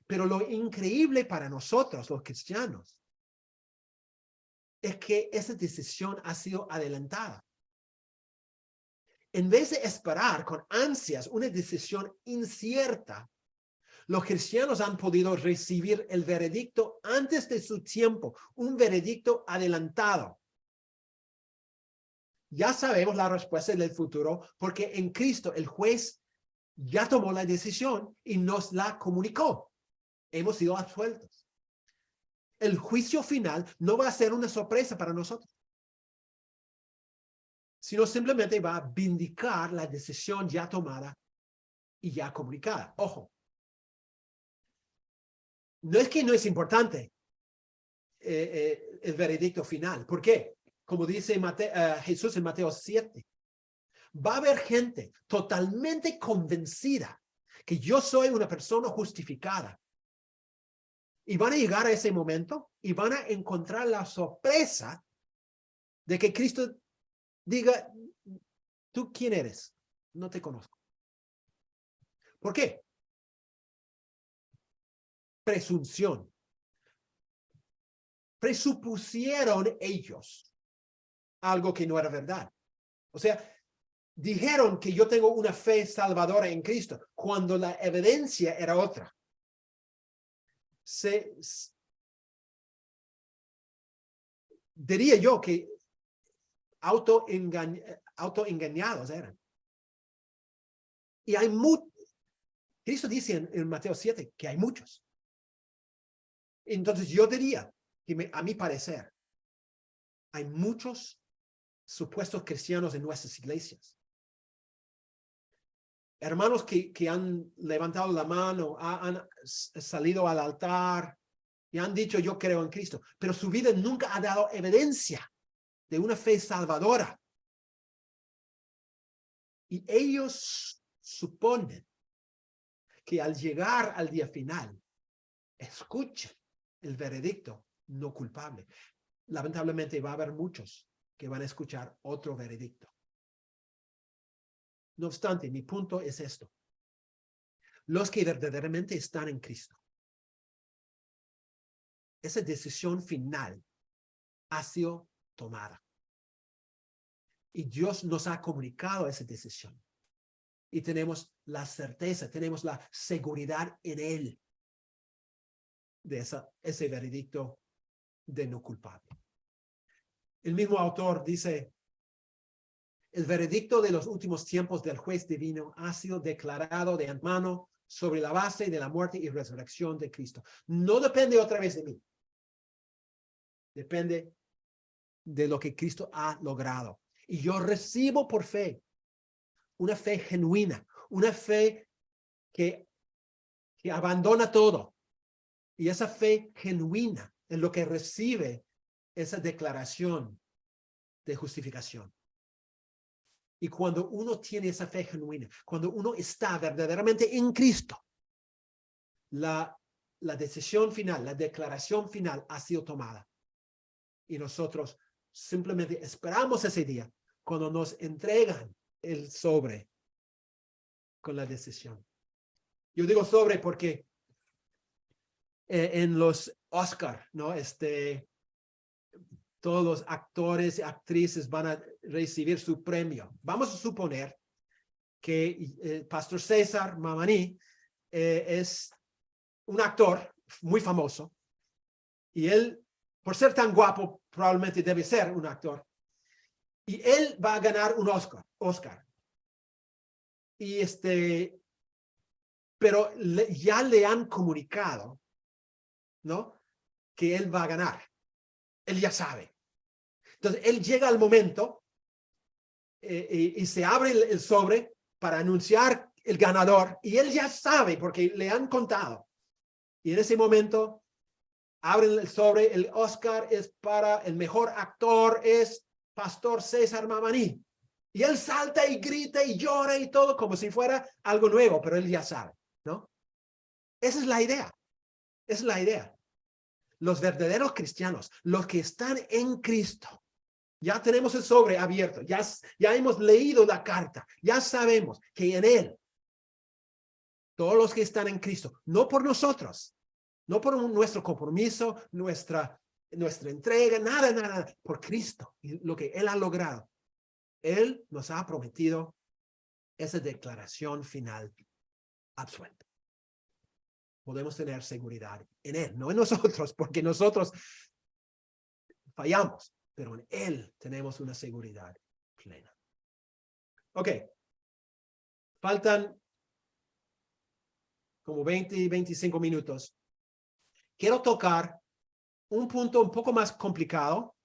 Pero lo increíble para nosotros, los cristianos, es que esa decisión ha sido adelantada. En vez de esperar con ansias una decisión incierta, los cristianos han podido recibir el veredicto antes de su tiempo, un veredicto adelantado. Ya sabemos la respuesta del futuro porque en Cristo el juez ya tomó la decisión y nos la comunicó. Hemos sido absueltos. El juicio final no va a ser una sorpresa para nosotros, sino simplemente va a vindicar la decisión ya tomada y ya comunicada. Ojo, no es que no es importante el veredicto final. ¿Por qué? Como dice Jesús en Mateo 7, va a haber gente totalmente convencida que yo soy una persona justificada. Y van a llegar a ese momento y van a encontrar la sorpresa de que Cristo diga, ¿tú quién eres? No te conozco. ¿Por qué? Presunción. Presupusieron ellos algo que no era verdad. O sea, dijeron que yo tengo una fe salvadora en Cristo cuando la evidencia era otra. Diría yo que autoengañados eran. Y hay Cristo dice en Mateo 7 que hay muchos. Entonces yo diría que a mi parecer hay muchos supuestos cristianos en nuestras iglesias. Hermanos que han levantado la mano, han salido al altar y han dicho yo creo en Cristo, pero su vida nunca ha dado evidencia de una fe salvadora. Y ellos suponen que al llegar al día final, escuchen el veredicto no culpable. Lamentablemente va a haber muchos que van a escuchar otro veredicto. No obstante, mi punto es esto. Los que verdaderamente están en Cristo, esa decisión final ha sido tomada. Y Dios nos ha comunicado esa decisión. Y tenemos la certeza, tenemos la seguridad en Él de ese veredicto de no culpable. El mismo autor dice, el veredicto de los últimos tiempos del juez divino ha sido declarado de antemano sobre la base de la muerte y resurrección de Cristo. No depende otra vez de mí. Depende de lo que Cristo ha logrado. Y yo recibo por fe, una fe genuina, una fe que abandona todo. Y esa fe genuina es lo que recibe esa declaración de justificación. Y cuando uno tiene esa fe genuina, cuando uno está verdaderamente en Cristo, la decisión final, la declaración final ha sido tomada. Y nosotros simplemente esperamos ese día cuando nos entregan el sobre con la decisión. Yo digo sobre porque en los Oscar, ¿no? Todos los actores y actrices van a recibir su premio. Vamos a suponer que Pastor César Mamani es un actor muy famoso y él, por ser tan guapo, probablemente debe ser un actor. Y él va a ganar un Oscar. Y pero ya le han comunicado, ¿no? Que él va a ganar. Él ya sabe. Entonces, él llega al momento y se abre el sobre para anunciar el ganador. Y él ya sabe porque le han contado. Y en ese momento, abren el sobre. El Oscar es para el mejor actor, es Pastor César Mamani. Y él salta y grita y llora y todo como si fuera algo nuevo, pero él ya sabe, ¿no? Esa es la idea. Esa es la idea. Los verdaderos cristianos, los que están en Cristo, ya tenemos el sobre abierto, ya hemos leído la carta, ya sabemos que en Él, todos los que están en Cristo, no por nosotros, no por nuestro compromiso, nuestra entrega, nada, por Cristo y lo que Él ha logrado. Él nos ha prometido esa declaración final absuelta. Podemos tener seguridad en Él, no en nosotros, porque nosotros fallamos, pero en Él tenemos una seguridad plena. Ok. Faltan como 20, 25 minutos. Quiero tocar un punto un poco más complicado.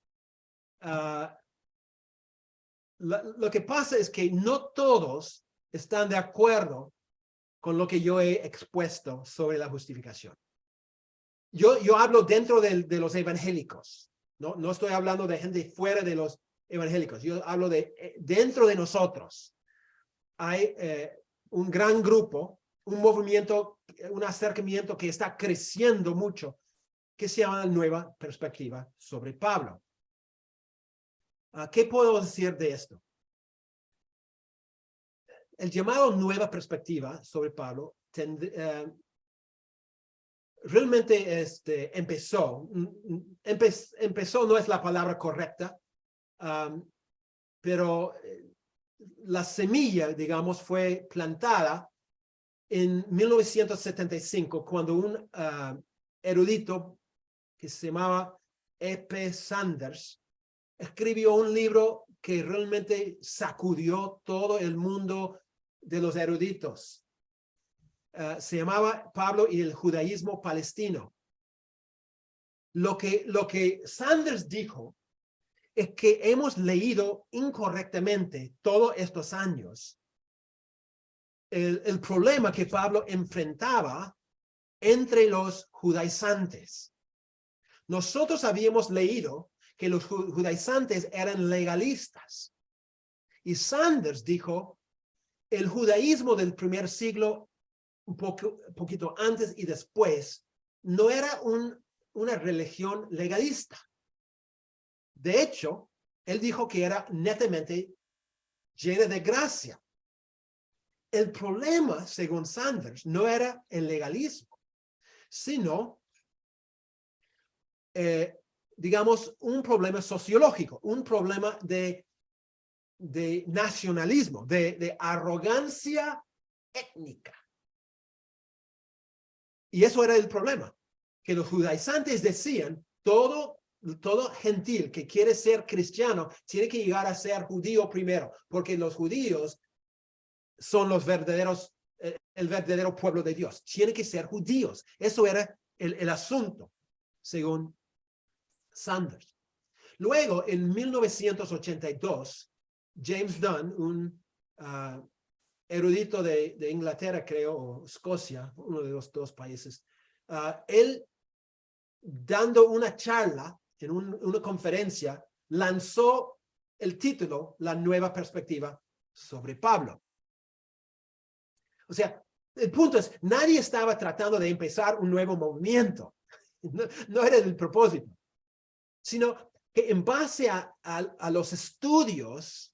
Lo que pasa es que no todos están de acuerdo con lo que yo he expuesto sobre la justificación. yo hablo dentro de los evangélicos, no estoy hablando de gente fuera de los evangélicos, yo hablo de dentro de nosotros. Hay un gran grupo, un movimiento, un acercamiento que está creciendo mucho, que se llama Nueva Perspectiva sobre Pablo. ¿Qué puedo decir de esto? El llamado Nueva Perspectiva sobre Pablo realmente empezó no es la palabra correcta, pero la semilla, digamos, fue plantada en 1975 cuando un erudito que se llamaba E.P. Sanders escribió un libro que realmente sacudió todo el mundo de los eruditos. Se llamaba Pablo y el judaísmo palestino. Lo que Sanders dijo es que hemos leído incorrectamente todos estos años el problema que Pablo enfrentaba entre los judaizantes. Nosotros habíamos leído que los judaizantes eran legalistas. Y Sanders dijo, el judaísmo del primer siglo, un poquito antes y después, no era una religión legalista. De hecho, él dijo que era netamente llena de gracia. El problema, según Sanders, no era el legalismo, sino, digamos, un problema sociológico, un problema de nacionalismo, de arrogancia étnica. Y eso era el problema, que los judaizantes decían, todo gentil que quiere ser cristiano tiene que llegar a ser judío primero, porque los judíos son el verdadero pueblo de Dios. Tienen que ser judíos. Eso era el asunto, según Sanders. Luego, en 1982, James Dunn, un erudito de Inglaterra, creo, o Escocia, uno de los dos países, él, dando una charla en una conferencia, lanzó el título La Nueva Perspectiva sobre Pablo. O sea, el punto es, nadie estaba tratando de empezar un nuevo movimiento. No era el propósito, sino que en base a los estudios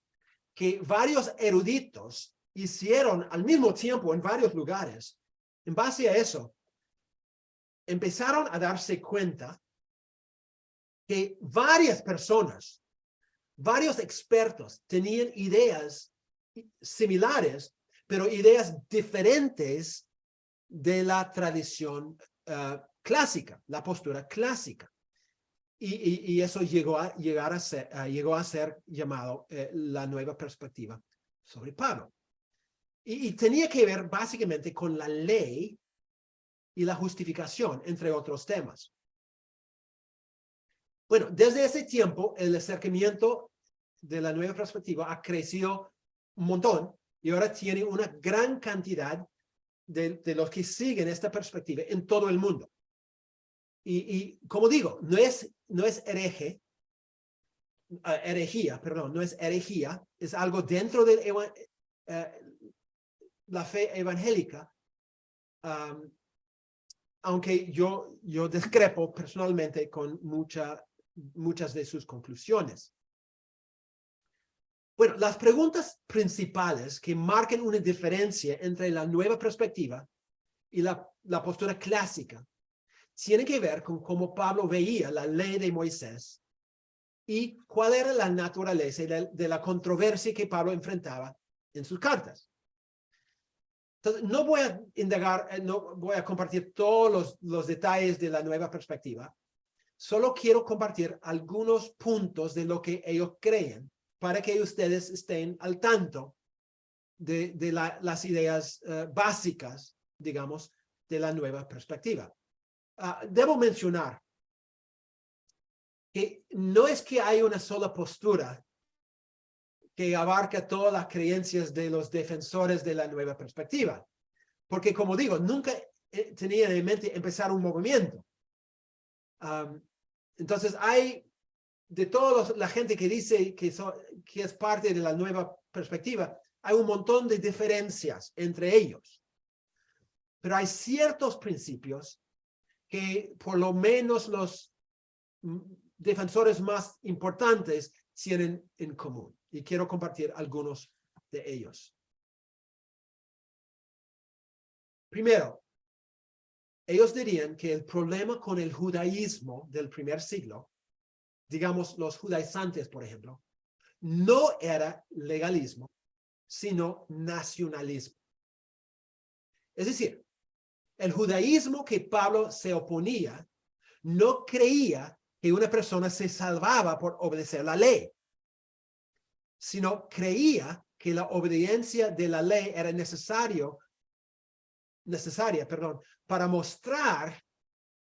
que varios eruditos hicieron al mismo tiempo en varios lugares, en base a eso, empezaron a darse cuenta que varias personas, varios expertos tenían ideas similares, pero ideas diferentes de la tradición clásica, la postura clásica. Y eso llegó a ser llamado la nueva perspectiva sobre Pablo. Y tenía que ver básicamente con la ley y la justificación, entre otros temas. Bueno, desde ese tiempo, el acercamiento de la nueva perspectiva ha crecido un montón y ahora tiene una gran cantidad de los que siguen esta perspectiva en todo el mundo. Y como digo, no es herejía, es algo dentro de la fe evangélica, aunque yo discrepo personalmente con muchas de sus conclusiones. Bueno, las preguntas principales que marcan una diferencia entre la nueva perspectiva y la postura clásica tienen que ver con cómo Pablo veía la ley de Moisés y cuál era la naturaleza de la controversia que Pablo enfrentaba en sus cartas. Entonces, no voy a indagar, no voy a compartir todos los detalles de la nueva perspectiva. Solo quiero compartir algunos puntos de lo que ellos creen para que ustedes estén al tanto de las ideas básicas, digamos, de la nueva perspectiva. Debo mencionar que no es que hay una sola postura que abarca todas las creencias de los defensores de la nueva perspectiva. Porque, como digo, nunca tenía en mente empezar un movimiento. Entonces hay de toda la gente que dice que es parte de la nueva perspectiva, hay un montón de diferencias entre ellos. Pero hay ciertos principios que por lo menos los defensores más importantes tienen en común. Y quiero compartir algunos de ellos. Primero, ellos dirían que el problema con el judaísmo del primer siglo, digamos los judaizantes, por ejemplo, no era legalismo, sino nacionalismo. Es decir, el judaísmo que Pablo se oponía no creía que una persona se salvaba por obedecer la ley, sino creía que la obediencia de la ley era necesaria, para mostrar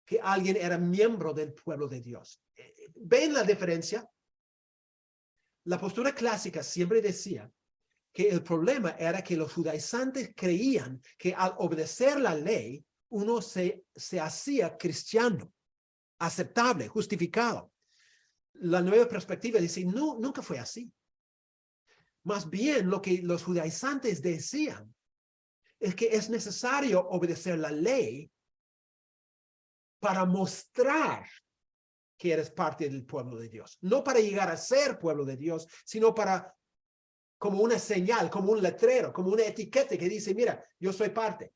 que alguien era miembro del pueblo de Dios. ¿Ven la diferencia? La postura clásica siempre decía que el problema era que los judaizantes creían que al obedecer la ley, uno se hacía cristiano, aceptable, justificado. La nueva perspectiva dice, no, nunca fue así. Más bien, lo que los judaizantes decían es que es necesario obedecer la ley para mostrar que eres parte del pueblo de Dios. No para llegar a ser pueblo de Dios, sino para, como una señal, como un letrero, como una etiqueta que dice, mira, yo soy parte.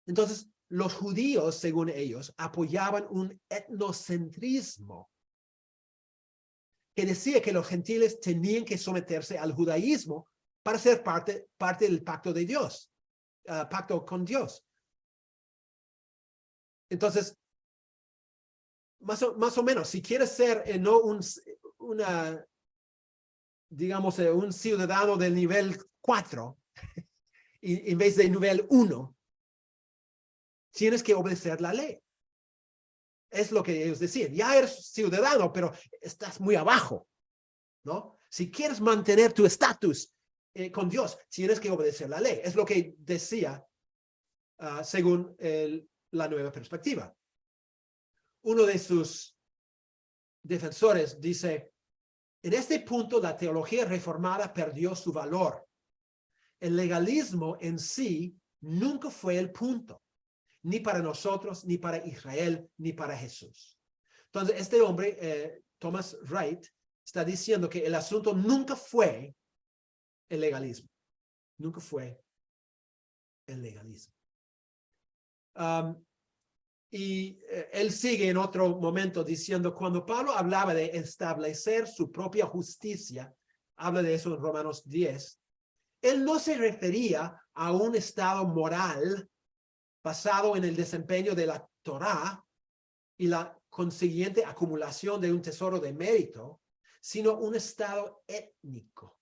Entonces, los judíos, según ellos, apoyaban un etnocentrismo que decía que los gentiles tenían que someterse al judaísmo para ser parte del pacto de Dios, pacto con Dios. Entonces, más o menos, si quieres ser no un ciudadano del nivel 4 y, en vez de nivel 1, tienes que obedecer la ley. Es lo que ellos decían. Ya eres ciudadano, pero estás muy abajo, ¿no? Si quieres mantener tu estatus con Dios, tienes que obedecer la ley. Es lo que decía según la nueva perspectiva. Uno de sus defensores dice, en este punto la teología reformada perdió su valor. El legalismo en sí nunca fue el punto, ni para nosotros, ni para Israel, ni para Jesús. Entonces, este hombre, Thomas Wright, está diciendo que el asunto nunca fue el legalismo. Nunca fue el legalismo. Y él sigue en otro momento diciendo, cuando Pablo hablaba de establecer su propia justicia, habla de eso en Romanos 10, él no se refería a un estado moral basado en el desempeño de la Torá y la consiguiente acumulación de un tesoro de mérito, sino un estado étnico,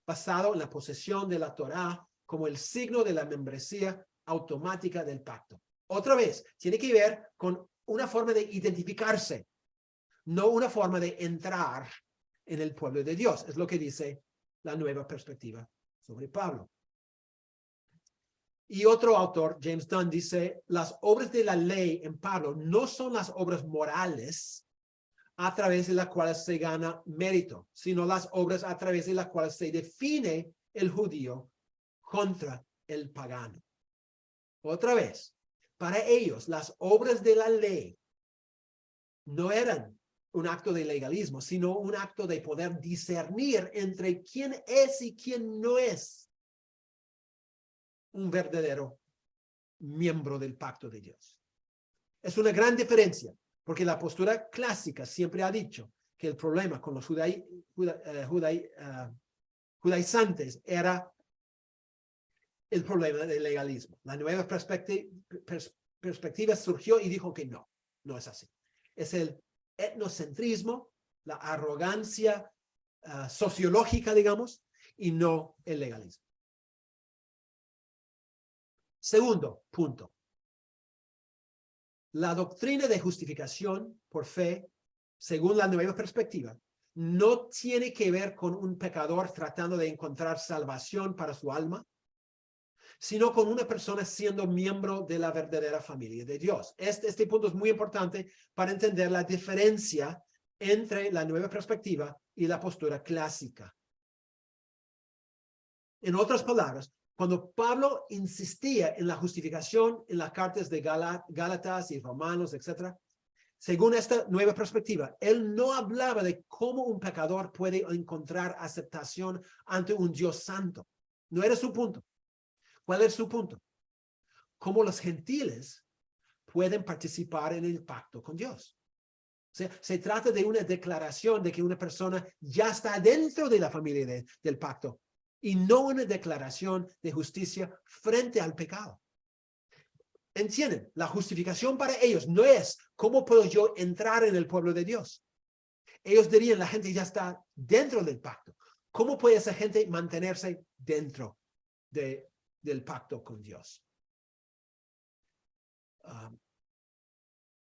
basado en la posesión de la Torá como el signo de la membresía automática del pacto. Otra vez, tiene que ver con una forma de identificarse, no una forma de entrar en el pueblo de Dios. Es lo que dice la nueva perspectiva sobre Pablo. Y otro autor, James Dunn, dice, las obras de la ley en Pablo no son las obras morales a través de las cuales se gana mérito, sino las obras a través de las cuales se define el judío contra el pagano. Otra vez, para ellos, las obras de la ley no eran un acto de legalismo, sino un acto de poder discernir entre quién es y quién no es un verdadero miembro del pacto de Dios. Es una gran diferencia, porque la postura clásica siempre ha dicho que el problema con los judaizantes era el problema del legalismo. La nueva perspectiva surgió y dijo que no es así. Es el etnocentrismo, la arrogancia sociológica, digamos, y no el legalismo. Segundo punto. La doctrina de justificación por fe, según la nueva perspectiva, no tiene que ver con un pecador tratando de encontrar salvación para su alma, sino con una persona siendo miembro de la verdadera familia de Dios. Este punto es muy importante para entender la diferencia entre la nueva perspectiva y la postura clásica. En otras palabras, cuando Pablo insistía en la justificación en las cartas de Gálatas y Romanos, etc., según esta nueva perspectiva, él no hablaba de cómo un pecador puede encontrar aceptación ante un Dios santo. No era su punto. ¿Cuál es su punto? Cómo los gentiles pueden participar en el pacto con Dios. O sea, se trata de una declaración de que una persona ya está dentro de la familia del pacto y no una declaración de justicia frente al pecado. ¿Entienden? La justificación para ellos no es cómo puedo yo entrar en el pueblo de Dios. Ellos dirían, la gente ya está dentro del pacto. ¿Cómo puede esa gente mantenerse dentro del pacto con Dios?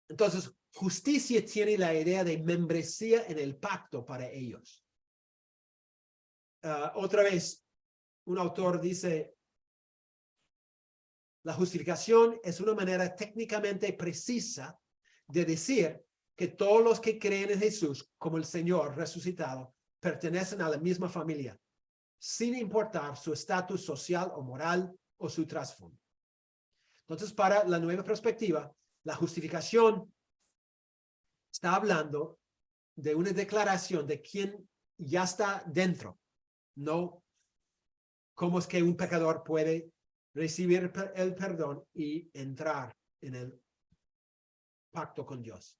Entonces, justicia tiene la idea de membresía en el pacto para ellos. Otra vez, un autor dice, la justificación es una manera técnicamente precisa de decir que todos los que creen en Jesús como el Señor resucitado pertenecen a la misma familia, sin importar su estatus social o moral o su trasfondo. Entonces, para la nueva perspectiva, la justificación está hablando de una declaración de quien ya está dentro, no cómo es que un pecador puede recibir el perdón y entrar en el pacto con Dios.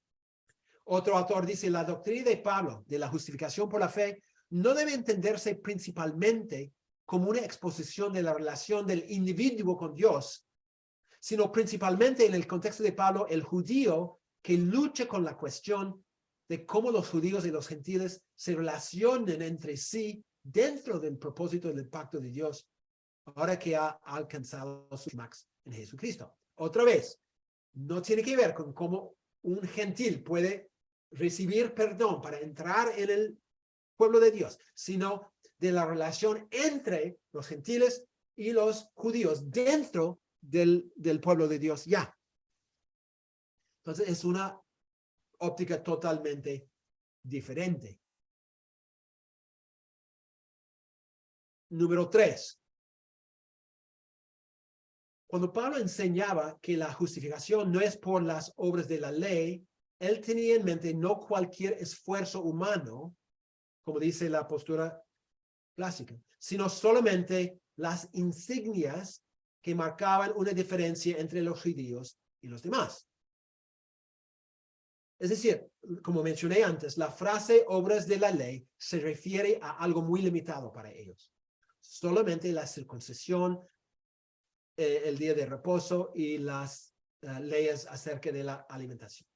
Otro autor dice, la doctrina de Pablo de la justificación por la fe no debe entenderse principalmente como una exposición de la relación del individuo con Dios, sino principalmente en el contexto de Pablo, el judío que lucha con la cuestión de cómo los judíos y los gentiles se relacionan entre sí dentro del propósito del pacto de Dios, ahora que ha alcanzado su max en Jesucristo. Otra vez, no tiene que ver con cómo un gentil puede recibir perdón para entrar en el pueblo de Dios, sino de la relación entre los gentiles y los judíos dentro del pueblo de Dios ya. Entonces es una óptica totalmente diferente. Número 3. Cuando Pablo enseñaba que la justificación no es por las obras de la ley, él tenía en mente no cualquier esfuerzo humano, como dice la postura clásica, sino solamente las insignias que marcaban una diferencia entre los judíos y los demás. Es decir, como mencioné antes, la frase obras de la ley se refiere a algo muy limitado para ellos. Solamente la circuncisión, el día de reposo y las leyes acerca de la alimentación.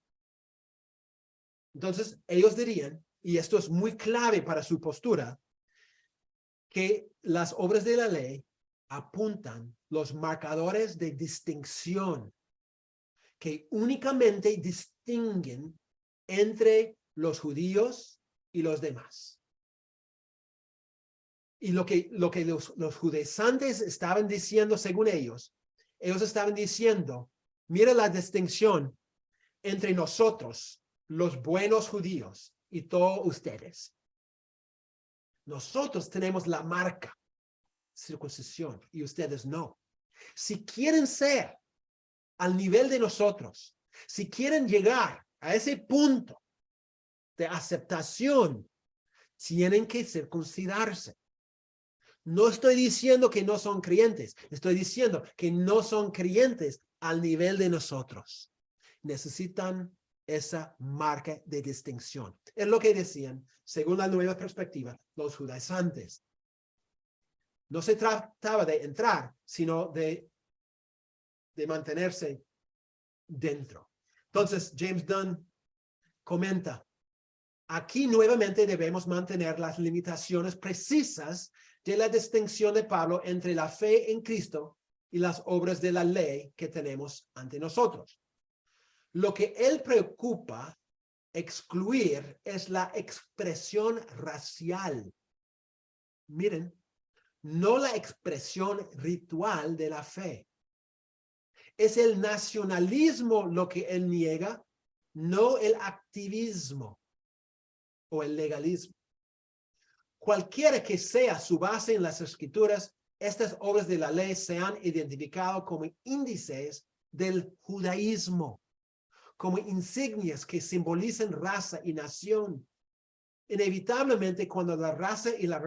Entonces, ellos dirían, y esto es muy clave para su postura, que las obras de la ley apuntan los marcadores de distinción que únicamente distinguen entre los judíos y los demás. Y lo que los judaizantes estaban diciendo, según ellos estaban diciendo, mira la distinción entre nosotros, los buenos judíos, y todos ustedes. Nosotros tenemos la marca, circuncisión, y ustedes no. Si quieren ser al nivel de nosotros, si quieren llegar a ese punto de aceptación, tienen que circuncidarse. No estoy diciendo que no son creyentes, estoy diciendo que no son creyentes al nivel de nosotros. Necesitan esa marca de distinción. Es lo que decían, según la nueva perspectiva, los judaizantes. No se trataba de entrar, sino de mantenerse dentro. Entonces, James Dunn comenta, aquí nuevamente debemos mantener las limitaciones precisas de la distinción de Pablo entre la fe en Cristo y las obras de la ley que tenemos ante nosotros. Lo que él preocupa excluir es la expresión racial. Miren, no la expresión ritual de la fe. Es el nacionalismo lo que él niega, no el activismo o el legalismo. Cualquiera que sea su base en las escrituras, estas obras de la ley se han identificado como índices del judaísmo, como insignias que simbolizan raza y nación. Inevitablemente, cuando la raza y la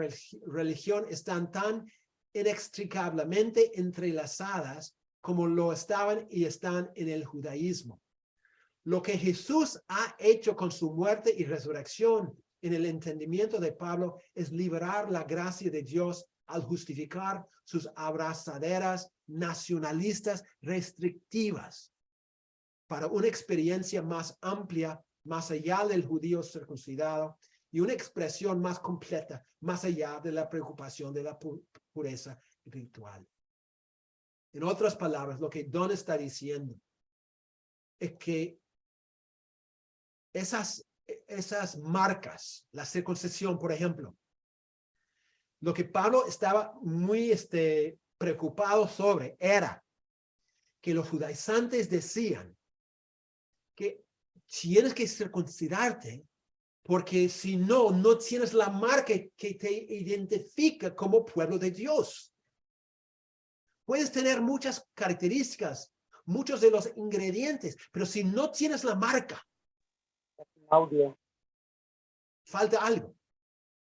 religión están tan inextricablemente entrelazadas como lo estaban y están en el judaísmo. Lo que Jesús ha hecho con su muerte y resurrección en el entendimiento de Pablo es liberar la gracia de Dios al justificar sus abrazaderas nacionalistas restrictivas para una experiencia más amplia, más allá del judío circuncidado, y una expresión más completa, más allá de la preocupación de la pureza ritual. En otras palabras, lo que Don está diciendo es que esas marcas, la circuncisión, por ejemplo, lo que Pablo estaba muy preocupado sobre era que los judaizantes decían que tienes que circuncidarte porque si no, no tienes la marca que te identifica como pueblo de Dios. Puedes tener muchas características, muchos de los ingredientes, pero si no tienes la marca, falta algo.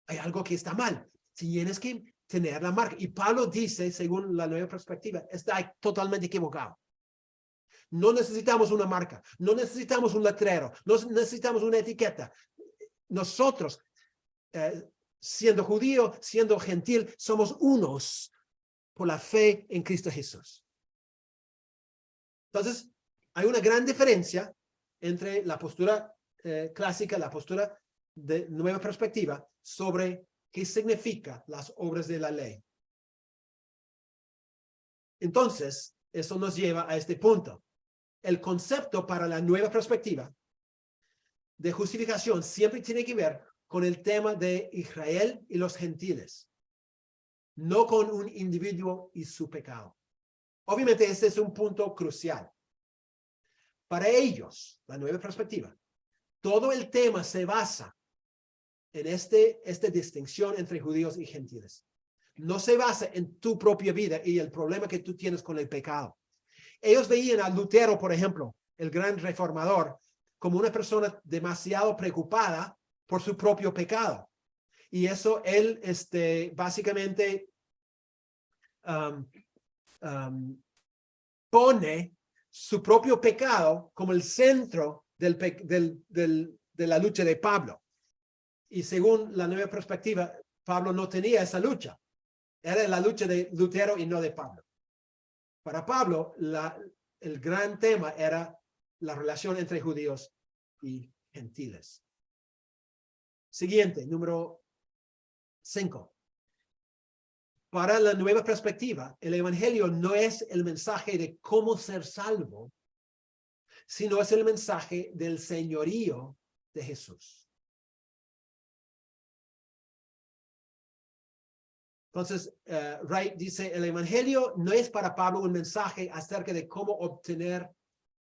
Hay algo que está mal. Tienes que tener la marca. Y Pablo dice, según la nueva perspectiva, está totalmente equivocado. No necesitamos una marca, no necesitamos un letrero, no necesitamos una etiqueta. Nosotros, siendo judío, siendo gentil, somos unos por la fe en Cristo Jesús. Entonces, hay una gran diferencia entre la postura clásica, la postura de nueva perspectiva sobre qué significa las obras de la ley. Entonces, eso nos lleva a este punto. El concepto para la nueva perspectiva de justificación siempre tiene que ver con el tema de Israel y los gentiles, no con un individuo y su pecado. Obviamente, este es un punto crucial. Para ellos, la nueva perspectiva, todo el tema se basa en esta distinción entre judíos y gentiles. No se basa en tu propia vida y el problema que tú tienes con el pecado. Ellos veían a Lutero, por ejemplo, el gran reformador, como una persona demasiado preocupada por su propio pecado. Y eso él básicamente pone su propio pecado como el centro de la lucha de Pablo. Y según la nueva perspectiva, Pablo no tenía esa lucha. Era la lucha de Lutero y no de Pablo. Para Pablo, el gran tema era la relación entre judíos y gentiles. Siguiente, número 5. Para la nueva perspectiva, el evangelio no es el mensaje de cómo ser salvo, sino es el mensaje del señorío de Jesús. Entonces, Wright dice, el evangelio no es para Pablo un mensaje acerca de cómo obtener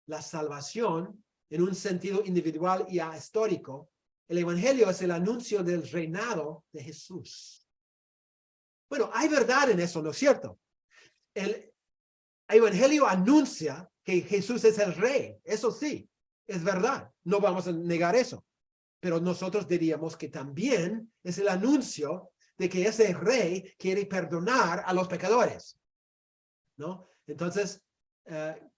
la salvación en un sentido individual y ahistórico. El evangelio es el anuncio del reinado de Jesús. Bueno, hay verdad en eso, ¿no es cierto? El evangelio anuncia que Jesús es el rey. Eso sí, es verdad. No vamos a negar eso. Pero nosotros diríamos que también es el anuncio de que ese rey quiere perdonar a los pecadores, ¿no? Entonces,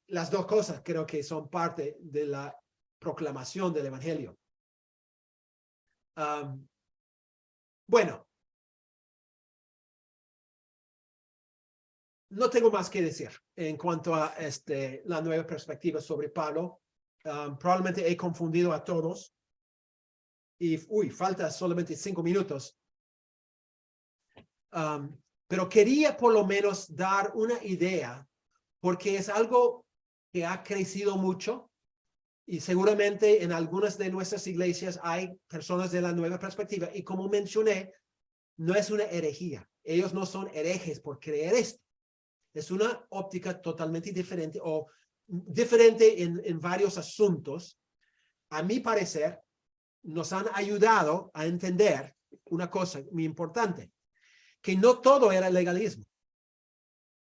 las dos cosas creo que son parte de la proclamación del evangelio. Bueno, no tengo más que decir en cuanto a la nueva perspectiva sobre Pablo. Probablemente he confundido a todos. Y, falta solamente 5 minutos. Pero quería por lo menos dar una idea, porque es algo que ha crecido mucho y seguramente en algunas de nuestras iglesias hay personas de la nueva perspectiva. Y como mencioné, no es una herejía. Ellos no son herejes por creer esto. Es una óptica totalmente diferente o diferente en varios asuntos. A mi parecer, nos han ayudado a entender una cosa muy importante, que no todo era legalismo.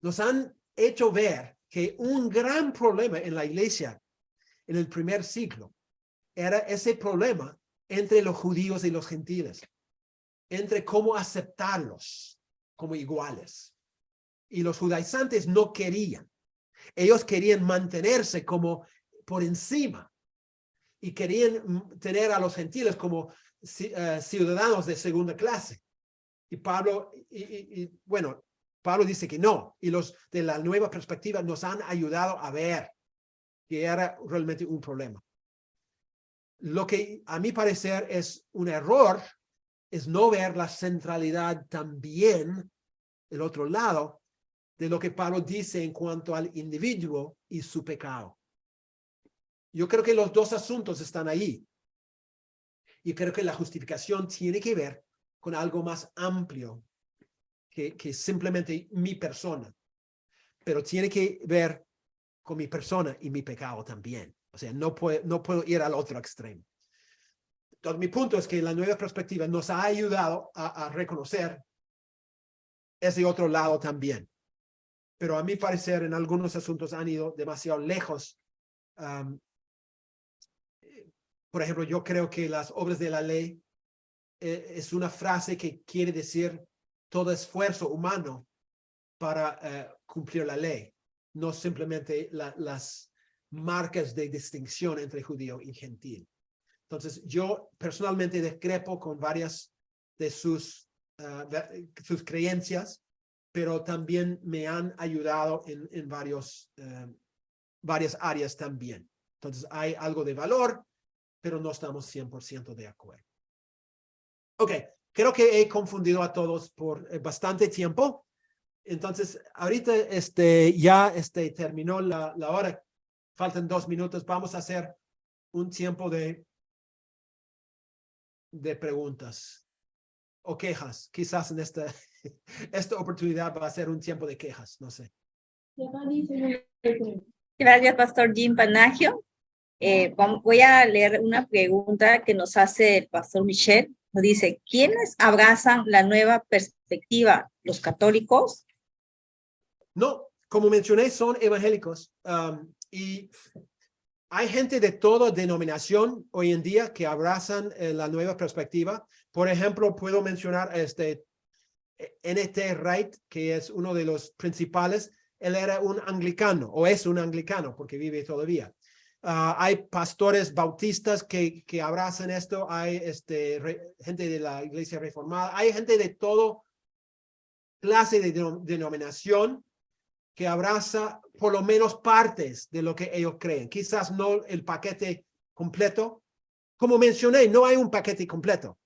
Nos han hecho ver que un gran problema en la iglesia en el primer siglo era ese problema entre los judíos y los gentiles, entre cómo aceptarlos como iguales. Y los judaizantes no querían. Ellos querían mantenerse como por encima y querían tener a los gentiles como ciudadanos de segunda clase. Y Pablo, bueno, Pablo dice que no. Y los de la nueva perspectiva nos han ayudado a ver que era realmente un problema. Lo que a mi parecer es un error es no ver la centralidad también, el otro lado, de lo que Pablo dice en cuanto al individuo y su pecado. Yo creo que los dos asuntos están ahí. Y creo que la justificación tiene que ver con algo más amplio que simplemente mi persona. Pero tiene que ver con mi persona y mi pecado también. O sea, no puedo ir al otro extremo. Entonces, mi punto es que la nueva perspectiva nos ha ayudado a reconocer ese otro lado también. Pero a mi parecer, en algunos asuntos han ido demasiado lejos. Por ejemplo, yo creo que las obras de la ley es una frase que quiere decir todo esfuerzo humano para cumplir la ley, no simplemente las marcas de distinción entre judío y gentil. Entonces, yo personalmente discrepo con varias de sus creencias, pero también me han ayudado en varias áreas también. Entonces, hay algo de valor, pero no estamos 100% de acuerdo. Ok, creo que he confundido a todos por bastante tiempo. Entonces, ahorita ya terminó la hora. Faltan 2 minutos. Vamos a hacer un tiempo de preguntas o quejas. Quizás en esta oportunidad va a ser un tiempo de quejas, no sé. Gracias, Pastor Jim Panagio. Voy a leer una pregunta que nos hace el Pastor Michel. Nos dice, ¿quiénes abrazan la nueva perspectiva? ¿Los católicos? No, como mencioné, son evangélicos. Y hay gente de toda denominación hoy en día que abrazan la nueva perspectiva. Por ejemplo, puedo mencionar N.T. Wright, que es uno de los principales. Él era un anglicano, o es un anglicano, porque vive todavía. Hay pastores bautistas que abrazan esto. Hay gente de la iglesia reformada. Hay gente de todo clase de denominación que abraza por lo menos partes de lo que ellos creen. Quizás no el paquete completo. Como mencioné, no hay un paquete completo,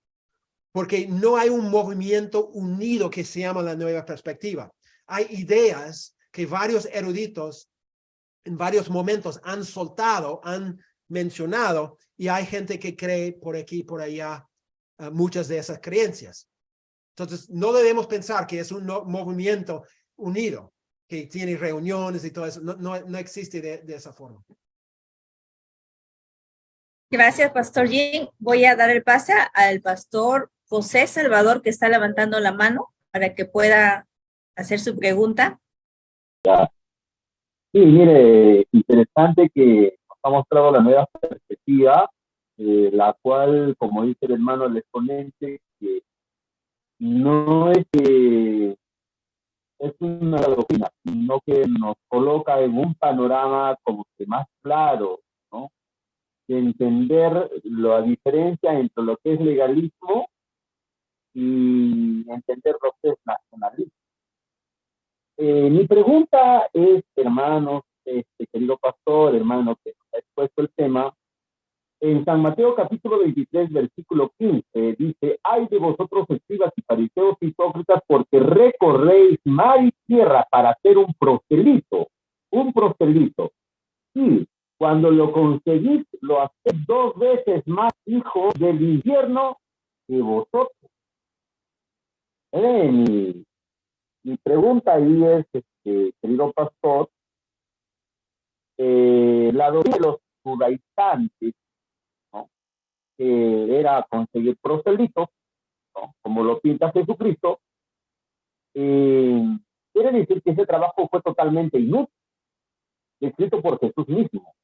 porque no hay un movimiento unido que se llama la nueva perspectiva. Hay ideas que varios eruditos en varios momentos han soltado, han mencionado, y hay gente que cree por aquí y por allá muchas de esas creencias. Entonces, no debemos pensar que es un movimiento unido, que tiene reuniones y todo eso. No existe de esa forma. Gracias, Pastor Jim. Voy a dar el pase al Pastor José Salvador, que está levantando la mano para que pueda hacer su pregunta. Sí, mire, interesante que nos ha mostrado la nueva perspectiva, la cual, como dice el hermano el exponente, que no es que es una doctrina, sino que nos coloca en un panorama como que más claro, ¿no? De entender la diferencia entre lo que es legalismo y entender lo que es nacionalismo. Mi pregunta es, hermanos, querido pastor, hermano que nos ha expuesto el tema, en San Mateo capítulo 23, versículo 15, dice, ay de vosotros escribas y fariseos hipócritas, porque recorréis mar y tierra para ser un proselito, y cuando lo conseguís, lo hacéis 2 veces más hijos del infierno que vosotros. Mi pregunta ahí es, querido pastor, la doctrina de los judaizantes, ¿no?, que era conseguir proselitos, ¿no?, como lo pinta Jesucristo, quiere decir que ese trabajo fue totalmente inútil, escrito por Jesús mismo.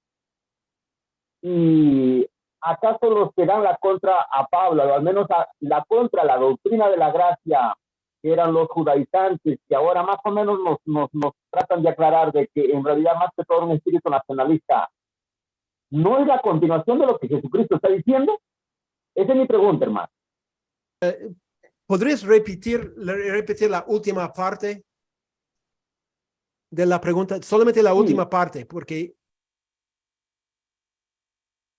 ¿Y acaso los que dan la contra a Pablo, o al menos la contra la doctrina de la gracia, que eran los judaizantes, que ahora más o menos nos tratan de aclarar de que en realidad más que todo un espíritu nacionalista, no es la continuación de lo que Jesucristo está diciendo? Esa es mi pregunta, hermano. ¿Podrías repetir la última parte de la pregunta? Solamente la última parte, porque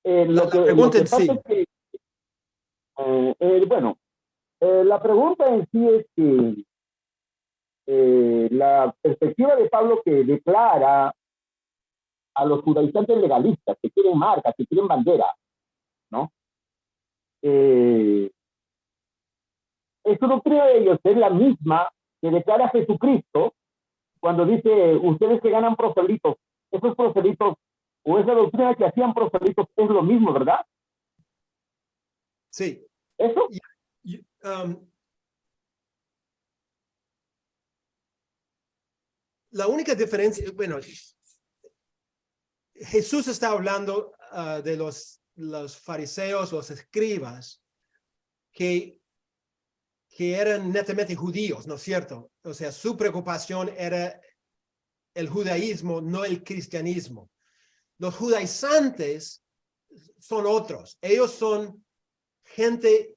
la pregunta en sí. La pregunta en sí es que la perspectiva de Pablo, que declara a los judaizantes legalistas que quieren marcas, que quieren bandera, ¿no? Su doctrina de ellos es la misma que declara Jesucristo cuando dice, ustedes que ganan proselitos, esos proselitos, o esa doctrina que hacían proselitos es lo mismo, ¿verdad? Sí. ¿Eso? La única diferencia, bueno, Jesús está hablando de los fariseos, los escribas, que eran netamente judíos, ¿no es cierto? O sea, su preocupación era el judaísmo, no el cristianismo. Los judaizantes son otros. Ellos son gente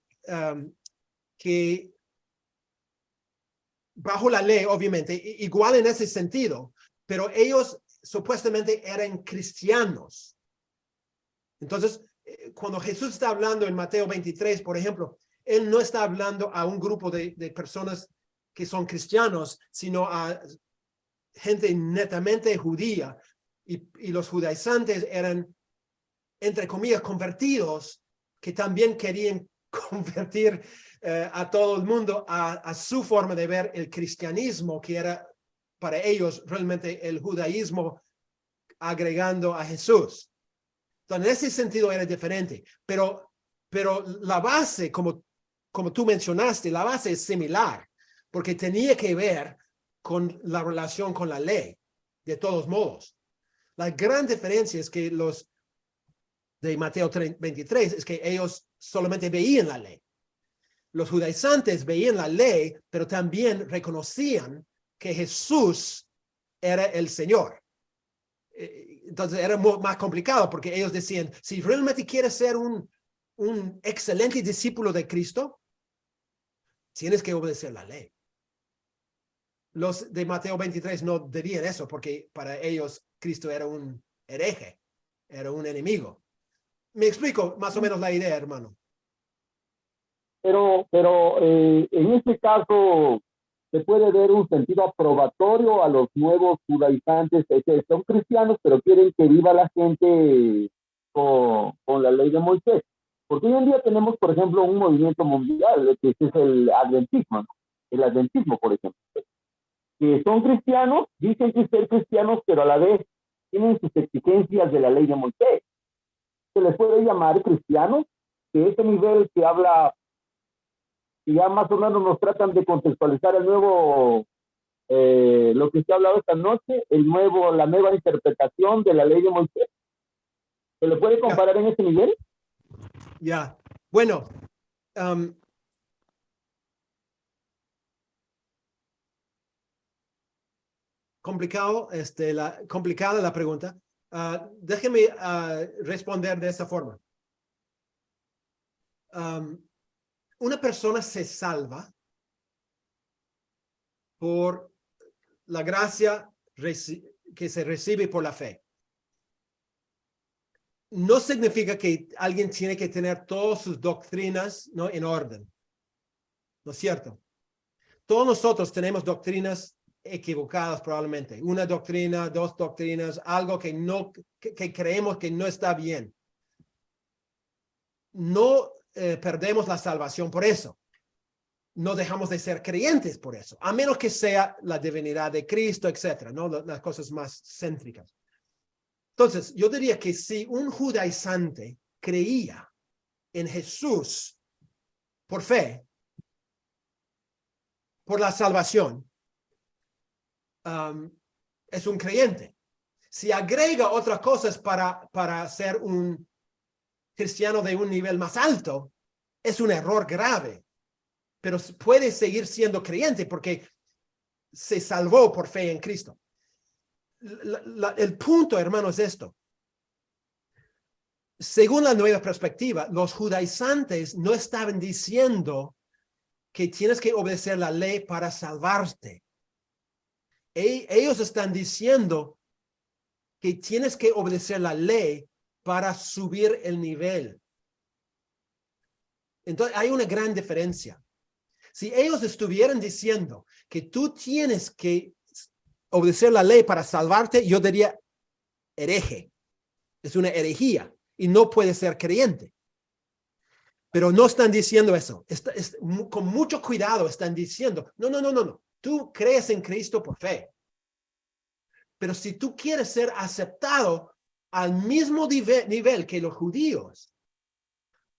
que bajo la ley, obviamente, igual en ese sentido, pero ellos supuestamente eran cristianos. Entonces, cuando Jesús está hablando en Mateo 23, por ejemplo, él no está hablando a un grupo de personas que son cristianos, sino a gente netamente judía. Y los judaizantes eran, entre comillas, convertidos, que también querían convertir a todo el mundo a su forma de ver el cristianismo, que era para ellos realmente el judaísmo agregando a Jesús. Entonces, en ese sentido era diferente, pero la base, como tú mencionaste, la base es similar, porque tenía que ver con la relación con la ley, de todos modos. La gran diferencia es que los de Mateo 23 es que ellos solamente veían la ley. Los judaizantes veían la ley, pero también reconocían que Jesús era el Señor. Entonces era más complicado porque ellos decían, si realmente quieres ser un excelente discípulo de Cristo, tienes que obedecer la ley. Los de Mateo 23 no dirían eso porque para ellos Cristo era un hereje, era un enemigo. Me explico más o menos la idea, hermano. Pero en este caso se puede ver un sentido aprobatorio a los nuevos judaizantes que son cristianos, pero quieren que viva la gente con la ley de Moisés. Porque hoy en día tenemos, por ejemplo, un movimiento mundial, que es el adventismo, ¿no? El adventismo, por ejemplo, que son cristianos, dicen que ser cristianos, pero a la vez tienen sus exigencias de la ley de Moisés. Se les puede llamar cristianos, que ese nivel que habla, y ya más o menos nos tratan de contextualizar el nuevo, lo que se ha hablado esta noche, la nueva interpretación de la ley de Moisés. ¿Se le puede comparar en ese nivel? Ya. Bueno, complicada la pregunta. Déjeme responder de esta forma. Una persona se salva por la gracia que se recibe por la fe. No significa que alguien tiene que tener todas sus doctrinas, ¿no?, en orden. ¿No es cierto? Todos nosotros tenemos doctrinas equivocadas probablemente. Una doctrina, dos doctrinas, algo que creemos que no está bien. No perdemos la salvación por eso. no dejamos de ser creyentes por eso, a menos que sea la divinidad de Cristo, etcétera, ¿no? Las cosas más céntricas. Entonces, yo diría que si un judaizante creía en Jesús por fe, por la salvación, es un creyente. Si agrega otras cosas para ser un cristiano de un nivel más alto, es un error grave. Pero puede seguir siendo creyente porque se salvó por fe en Cristo. El punto, hermano, es esto. Según la nueva perspectiva, los judaizantes no estaban diciendo que tienes que obedecer la ley para salvarte. Ellos están diciendo que tienes que obedecer la ley para subir el nivel. Entonces, hay una gran diferencia. Si ellos estuvieran diciendo que tú tienes que obedecer la ley para salvarte, yo diría hereje. Es una herejía y no puede ser creyente. Pero no están diciendo eso. Con mucho cuidado están diciendo, no. Tú crees en Cristo por fe. Pero si tú quieres ser aceptado al mismo nivel que los judíos,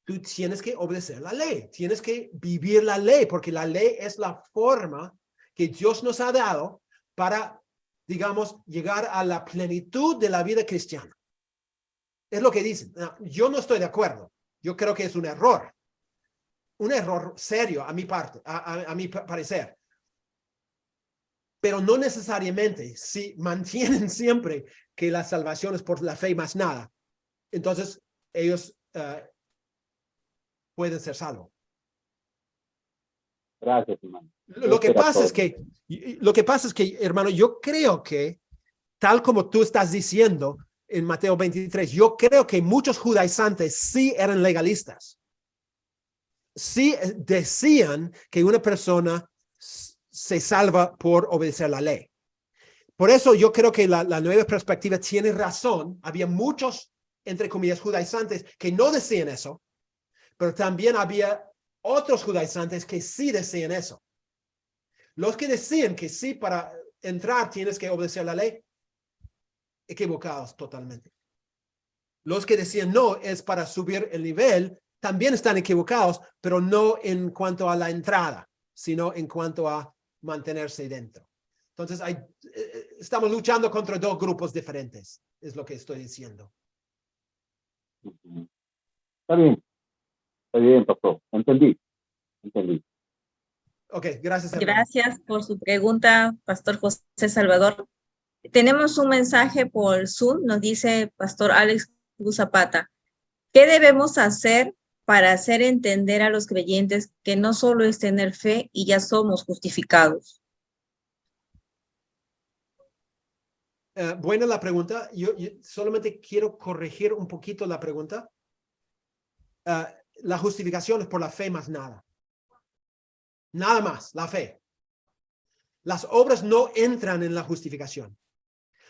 tú tienes que obedecer la ley, tienes que vivir la ley, porque la ley es la forma que Dios nos ha dado para, digamos, llegar a la plenitud de la vida cristiana. Es lo que dicen. Yo no estoy de acuerdo. Yo creo que es un error serio a mi parecer. Pero no necesariamente, si mantienen siempre que la salvación es por la fe y más nada, entonces ellos pueden ser salvos. Gracias, hermano. Lo que pasa es que, hermano, yo creo que, tal como tú estás diciendo en Mateo 23, yo creo que muchos judaizantes sí eran legalistas. Sí decían que una persona se salva por obedecer la ley. Por eso yo creo que la nueva perspectiva tiene razón. Había muchos, entre comillas, judaizantes que no decían eso, pero también había otros judaizantes que sí decían eso. Los que decían que sí, para entrar tienes que obedecer la ley, equivocados totalmente. Los que decían no, es para subir el nivel, también están equivocados, pero no en cuanto a la entrada, sino en cuanto a mantenerse dentro. Entonces, estamos luchando contra dos grupos diferentes, es lo que estoy diciendo. Está bien, pastor. Entendí. Ok, gracias, hermano. Gracias por su pregunta, Pastor José Salvador. Tenemos un mensaje por Zoom, nos dice Pastor Alex Cruz Zapata. ¿Qué debemos hacer para hacer entender a los creyentes que no solo es tener fe y ya somos justificados? Buena la pregunta. Yo solamente quiero corregir un poquito la pregunta. La justificación es por la fe más nada. Nada más, la fe. Las obras no entran en la justificación.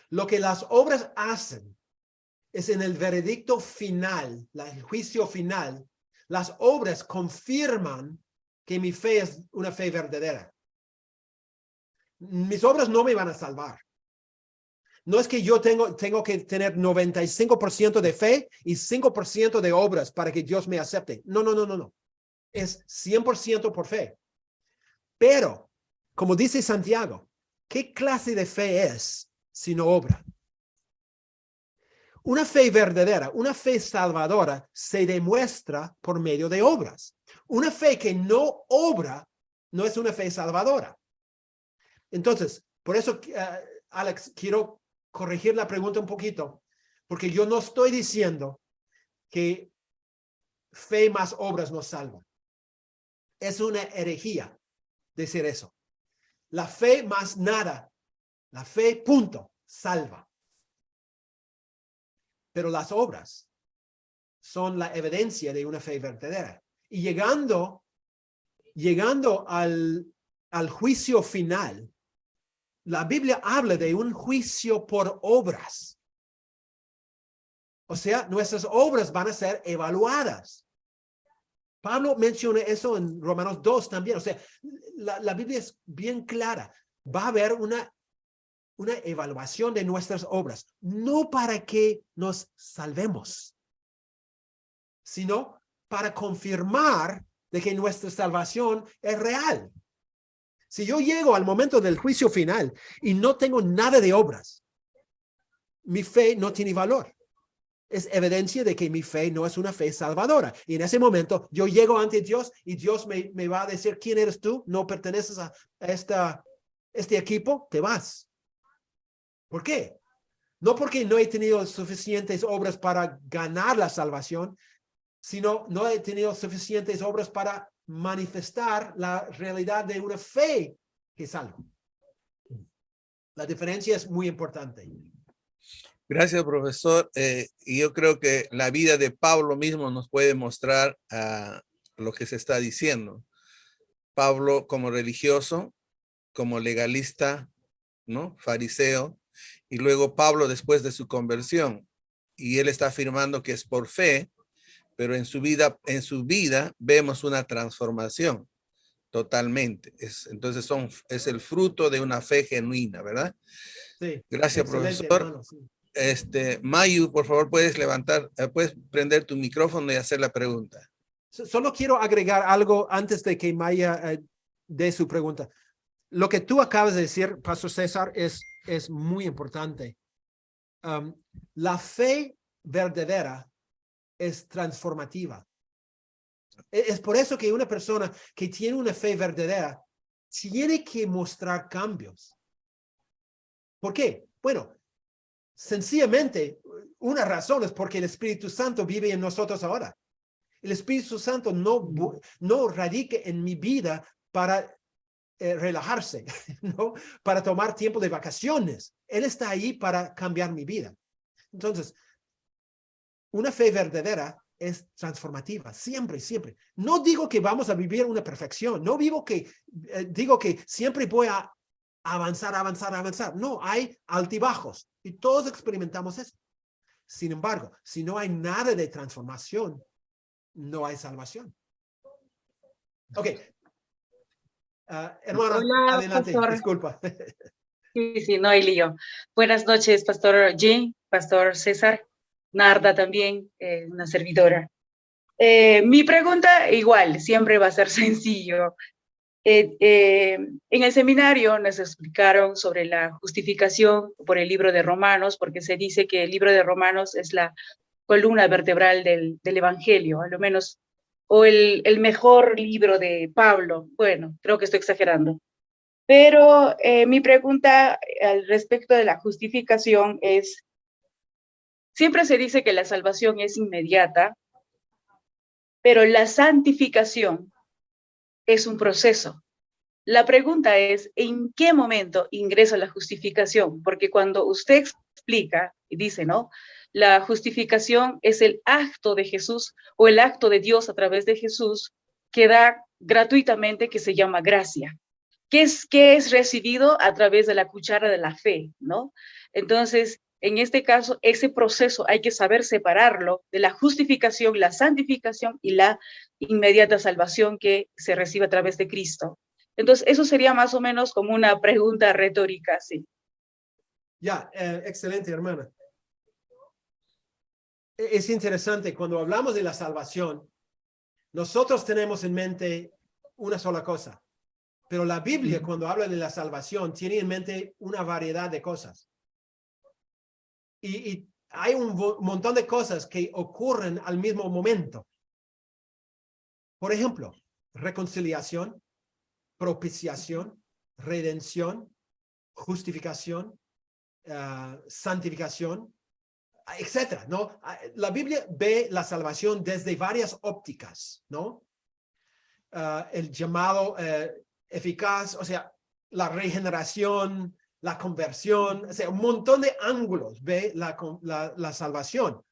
Lo que las obras hacen es en el veredicto final, el juicio final. Las obras confirman que mi fe es una fe verdadera. Mis obras no me van a salvar. No es que yo tengo que tener 95% de fe y 5% de obras para que Dios me acepte. No. Es 100% por fe. Pero, como dice Santiago, ¿qué clase de fe es si no obra? Una fe verdadera, una fe salvadora se demuestra por medio de obras. Una fe que no obra no es una fe salvadora. Entonces, por eso, Alex, quiero corregir la pregunta un poquito, porque yo no estoy diciendo que fe más obras nos salvan. Es una herejía decir eso. La fe más nada, la fe, punto, salva. Pero las obras son la evidencia de una fe verdadera. Y llegando al juicio final, la Biblia habla de un juicio por obras. O sea, nuestras obras van a ser evaluadas. Pablo menciona eso en Romanos 2 también. O sea, la Biblia es bien clara. Va a haber una evaluación de nuestras obras, no para que nos salvemos, sino para confirmar de que nuestra salvación es real. Si yo llego al momento del juicio final y no tengo nada de obras, mi fe no tiene valor. Es evidencia de que mi fe no es una fe salvadora. Y en ese momento yo llego ante Dios y Dios me va a decir, ¿quién eres tú? No perteneces a este equipo, te vas. ¿Por qué? No porque no he tenido suficientes obras para ganar la salvación, sino no he tenido suficientes obras para manifestar la realidad de una fe que salva. La diferencia es muy importante. Gracias, profesor. Y yo creo que la vida de Pablo mismo nos puede mostrar lo que se está diciendo. Pablo como religioso, como legalista, ¿no? Fariseo, y luego Pablo después de su conversión. Y él está afirmando que es por fe, pero en su vida vemos una transformación totalmente. Entonces es el fruto de una fe genuina, ¿verdad? Sí. Gracias, Excelente, profesor. hermano, sí. Mayu, por favor, puedes prender tu micrófono y hacer la pregunta. Solo quiero agregar algo antes de que Maya dé su pregunta. Lo que tú acabas de decir, Pastor César, es muy importante. La fe verdadera es transformativa. Es por eso que una persona que tiene una fe verdadera tiene que mostrar cambios. ¿Por qué? Bueno, sencillamente, una razón es porque el Espíritu Santo vive en nosotros ahora. El Espíritu Santo no radica en mi vida para relajarse, ¿no? Para tomar tiempo de vacaciones. Él está ahí para cambiar mi vida. Entonces, una fe verdadera es transformativa, siempre, siempre. No digo que vamos a vivir una perfección, no digo que siempre voy a avanzar. No, hay altibajos y todos experimentamos eso. Sin embargo, si no hay nada de transformación, no hay salvación. Ok. Hermana, Hola, adelante, pastor. disculpa. Sí, no hay lío. Buenas noches, Pastor Jean, Pastor César, Narda también, una servidora. Mi pregunta igual, siempre va a ser sencillo. En el seminario nos explicaron sobre la justificación por el libro de Romanos, porque se dice que el libro de Romanos es la columna vertebral del Evangelio, a lo menos, o el mejor libro de Pablo. Bueno, creo que estoy exagerando. Pero mi pregunta al respecto de la justificación es, siempre se dice que la salvación es inmediata, pero la santificación es un proceso. La pregunta es, ¿en qué momento ingresa la justificación? Porque cuando usted explica y dice, ¿no? La justificación es el acto de Jesús o el acto de Dios a través de Jesús que da gratuitamente, que se llama gracia. ¿Qué es recibido a través de la cuchara de la fe, ¿no? Entonces, en este caso, ese proceso hay que saber separarlo de la justificación, la santificación y la inmediata salvación que se recibe a través de Cristo. Entonces, eso sería más o menos como una pregunta retórica, sí. Ya, excelente, hermana. Es interesante, cuando hablamos de la salvación, nosotros tenemos en mente una sola cosa, pero la Biblia, cuando habla de la salvación, tiene en mente una variedad de cosas. Y hay un montón de cosas que ocurren al mismo momento. Por ejemplo, reconciliación, propiciación, redención, justificación, santificación, etcétera, ¿no? La Biblia ve la salvación desde varias ópticas, ¿no? El llamado eficaz, o sea, la regeneración, la conversión, o sea, un montón de ángulos ve la salvación.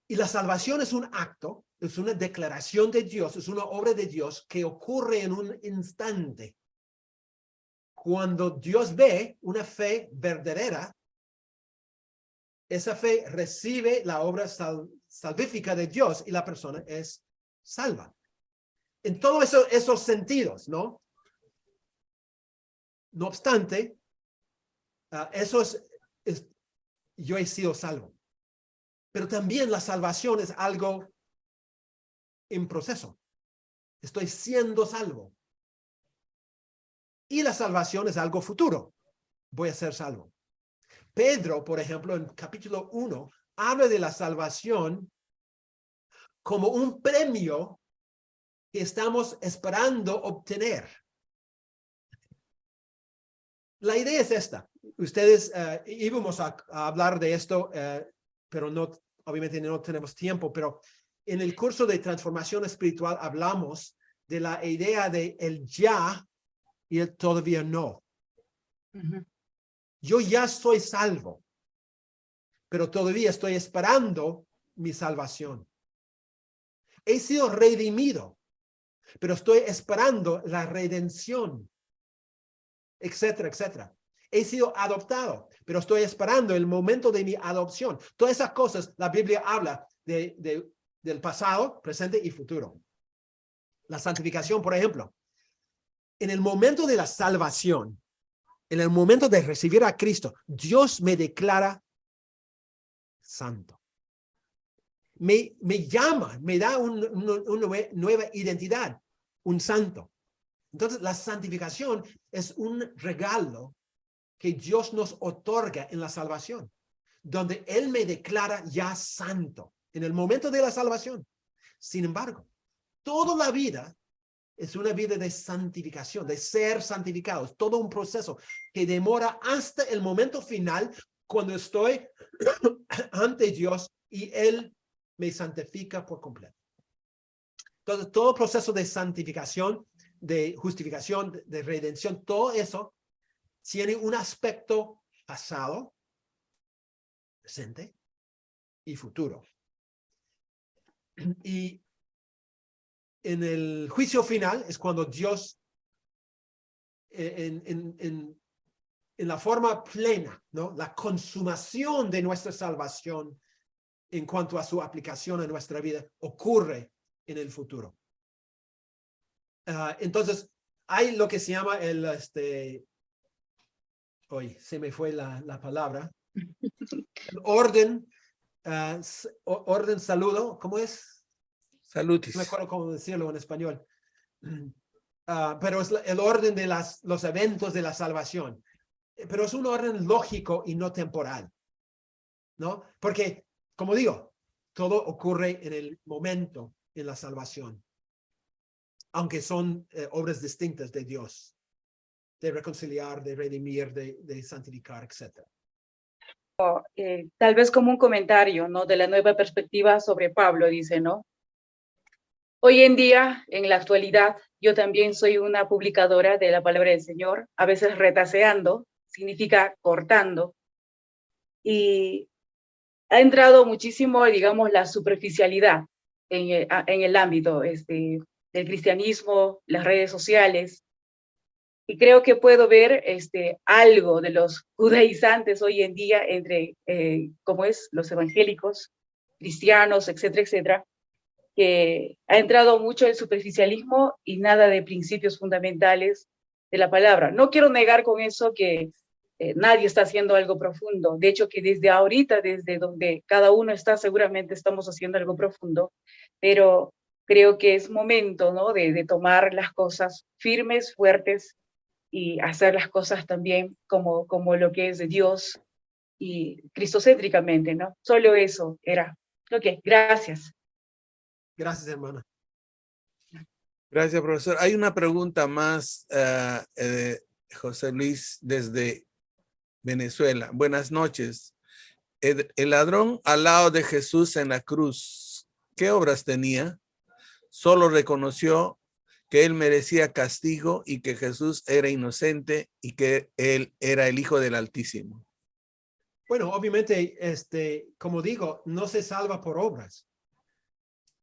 Y la salvación es un acto, es una declaración de Dios, es una obra de Dios que ocurre en un instante. Cuando Dios ve una fe verdadera, esa fe recibe la obra salvífica de Dios y la persona es salva. En todos esos sentidos, ¿no? No obstante, eso yo he sido salvo. Pero también la salvación es algo en proceso. Estoy siendo salvo. Y la salvación es algo futuro. Voy a ser salvo. Pedro, por ejemplo, en capítulo 1, habla de la salvación como un premio que estamos esperando obtener. La idea es esta. Ustedes íbamos a hablar de esto, pero obviamente no tenemos tiempo, pero en el curso de transformación espiritual hablamos de la idea de el ya y el todavía no. Ujú. Yo ya soy salvo, pero todavía estoy esperando mi salvación. He sido redimido, pero estoy esperando la redención, etcétera, etcétera. He sido adoptado, pero estoy esperando el momento de mi adopción. Todas esas cosas, la Biblia habla del pasado, presente y futuro. La santificación, por ejemplo. En el momento de la salvación, en el momento de recibir a Cristo, Dios me declara santo. Me llama, me da una nueva identidad, un santo. Entonces, la santificación es un regalo que Dios nos otorga en la salvación, donde Él me declara ya santo en el momento de la salvación. Sin embargo, toda la vida es una vida de santificación, de ser santificados, todo un proceso que demora hasta el momento final cuando estoy ante Dios y Él me santifica por completo. Entonces, todo proceso de santificación, de justificación, de redención, todo eso tiene un aspecto pasado, presente y futuro. Y en el juicio final es cuando Dios, en la forma plena, ¿no? La consumación de nuestra salvación en cuanto a su aplicación a nuestra vida ocurre en el futuro. Entonces, hay lo que se llama hoy se me fue la palabra, el orden, orden saludo, ¿cómo es? Salutis. No me acuerdo cómo decirlo en español. Pero es el orden de los eventos de la salvación. Pero es un orden lógico y no temporal, ¿no? Porque, como digo, todo ocurre en el momento en la salvación, aunque son obras distintas de Dios, de reconciliar, de redimir, de santificar, etc. Tal vez como un comentario, ¿no? De la nueva perspectiva sobre Pablo, dice, ¿no? Hoy en día, en la actualidad, yo también soy una publicadora de la palabra del Señor, a veces retaseando, significa cortando, y ha entrado muchísimo, digamos, la superficialidad en el ámbito del cristianismo, las redes sociales, y creo que puedo ver algo de los judaizantes hoy en día entre, como es, los evangélicos, cristianos, etcétera, etcétera, que ha entrado mucho el superficialismo y nada de principios fundamentales de la palabra. No quiero negar con eso que nadie está haciendo algo profundo. De hecho, que desde ahorita, desde donde cada uno está, seguramente estamos haciendo algo profundo, pero creo que es momento, ¿no? de tomar las cosas firmes, fuertes, y hacer las cosas también como lo que es de Dios y cristocéntricamente, ¿no? Solo eso era. Ok, gracias. Gracias, hermana. Gracias, profesor. Hay una pregunta más, José Luis, desde Venezuela. Buenas noches. El ladrón al lado de Jesús en la cruz, ¿qué obras tenía? Solo reconoció que él merecía castigo y que Jesús era inocente y que él era el Hijo del Altísimo. Bueno, obviamente, como digo, no se salva por obras,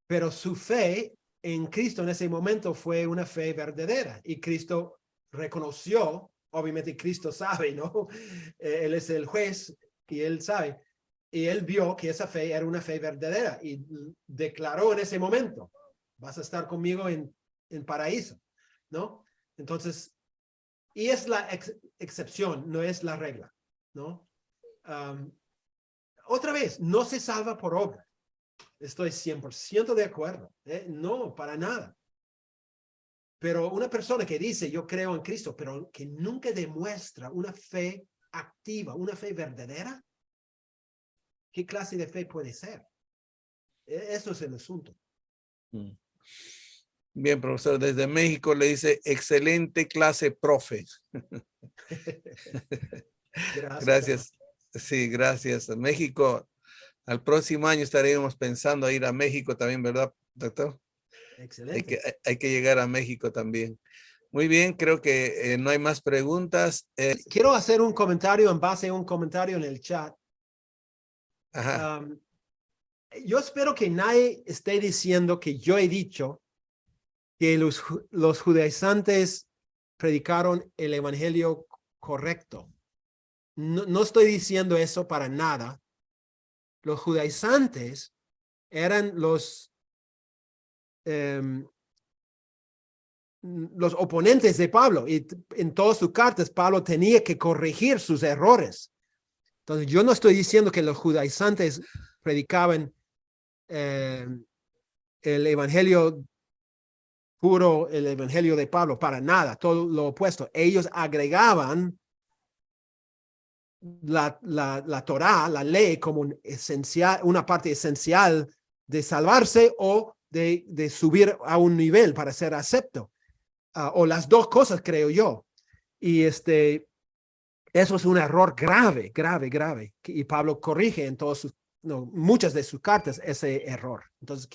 pero su fe en Cristo en ese momento fue una fe verdadera y Cristo reconoció, obviamente Cristo sabe, ¿no? Él es el juez y él sabe, Y él vio que esa fe era una fe verdadera y declaró en ese momento, vas a estar conmigo en paraíso, ¿no? Entonces, y es la excepción, no es la regla, ¿no? Otra vez, no se salva por obra. Estoy 100% de acuerdo. No, para nada. Pero una persona que dice, yo creo en Cristo, pero que nunca demuestra una fe activa, una fe verdadera, ¿qué clase de fe puede ser? Eso es el asunto. Bien, profesor, desde México le dice, excelente clase, profe. Gracias. Sí, gracias. México, al próximo año estaremos pensando a ir a México también, ¿verdad, doctor? Excelente. Hay que llegar a México también. Muy bien, creo que no hay más preguntas. Quiero hacer un comentario en base a un comentario en el chat. Ajá. Yo espero que nadie esté diciendo que yo he dicho que los judaizantes predicaron el evangelio correcto. No estoy diciendo eso para nada. Los judaizantes eran los oponentes de Pablo, y en todas sus cartas Pablo tenía que corregir sus errores. Entonces yo no estoy diciendo que los judaizantes predicaban el evangelio puro, el evangelio de Pablo, para nada, todo lo opuesto. Ellos agregaban la Torá, la ley, como una parte esencial de salvarse o de subir a un nivel para ser acepto. O las dos cosas, creo yo. Y eso es un error grave. Y Pablo corrige en muchas de sus cartas ese error. Entonces,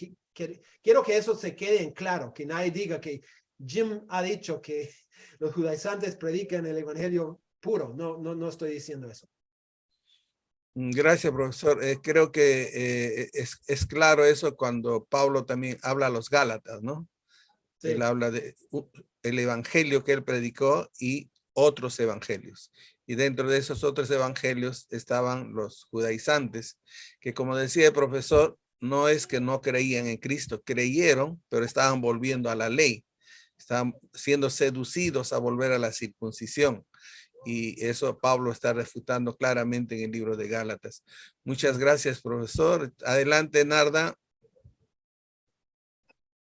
quiero que eso se quede en claro, que nadie diga que Jim ha dicho que los judaizantes predican el evangelio puro. No estoy diciendo eso. Gracias, profesor. Creo que es claro eso cuando Pablo también habla a los Gálatas, ¿no? Sí. Él habla de el evangelio que él predicó y otros evangelios. Y dentro de esos otros evangelios estaban los judaizantes, que como decía el profesor, no es que no creían en Cristo, creyeron, pero estaban volviendo a la ley. Estaban siendo seducidos a volver a la circuncisión. Y eso Pablo está refutando claramente en el libro de Gálatas. Muchas gracias, profesor. Adelante, Narda.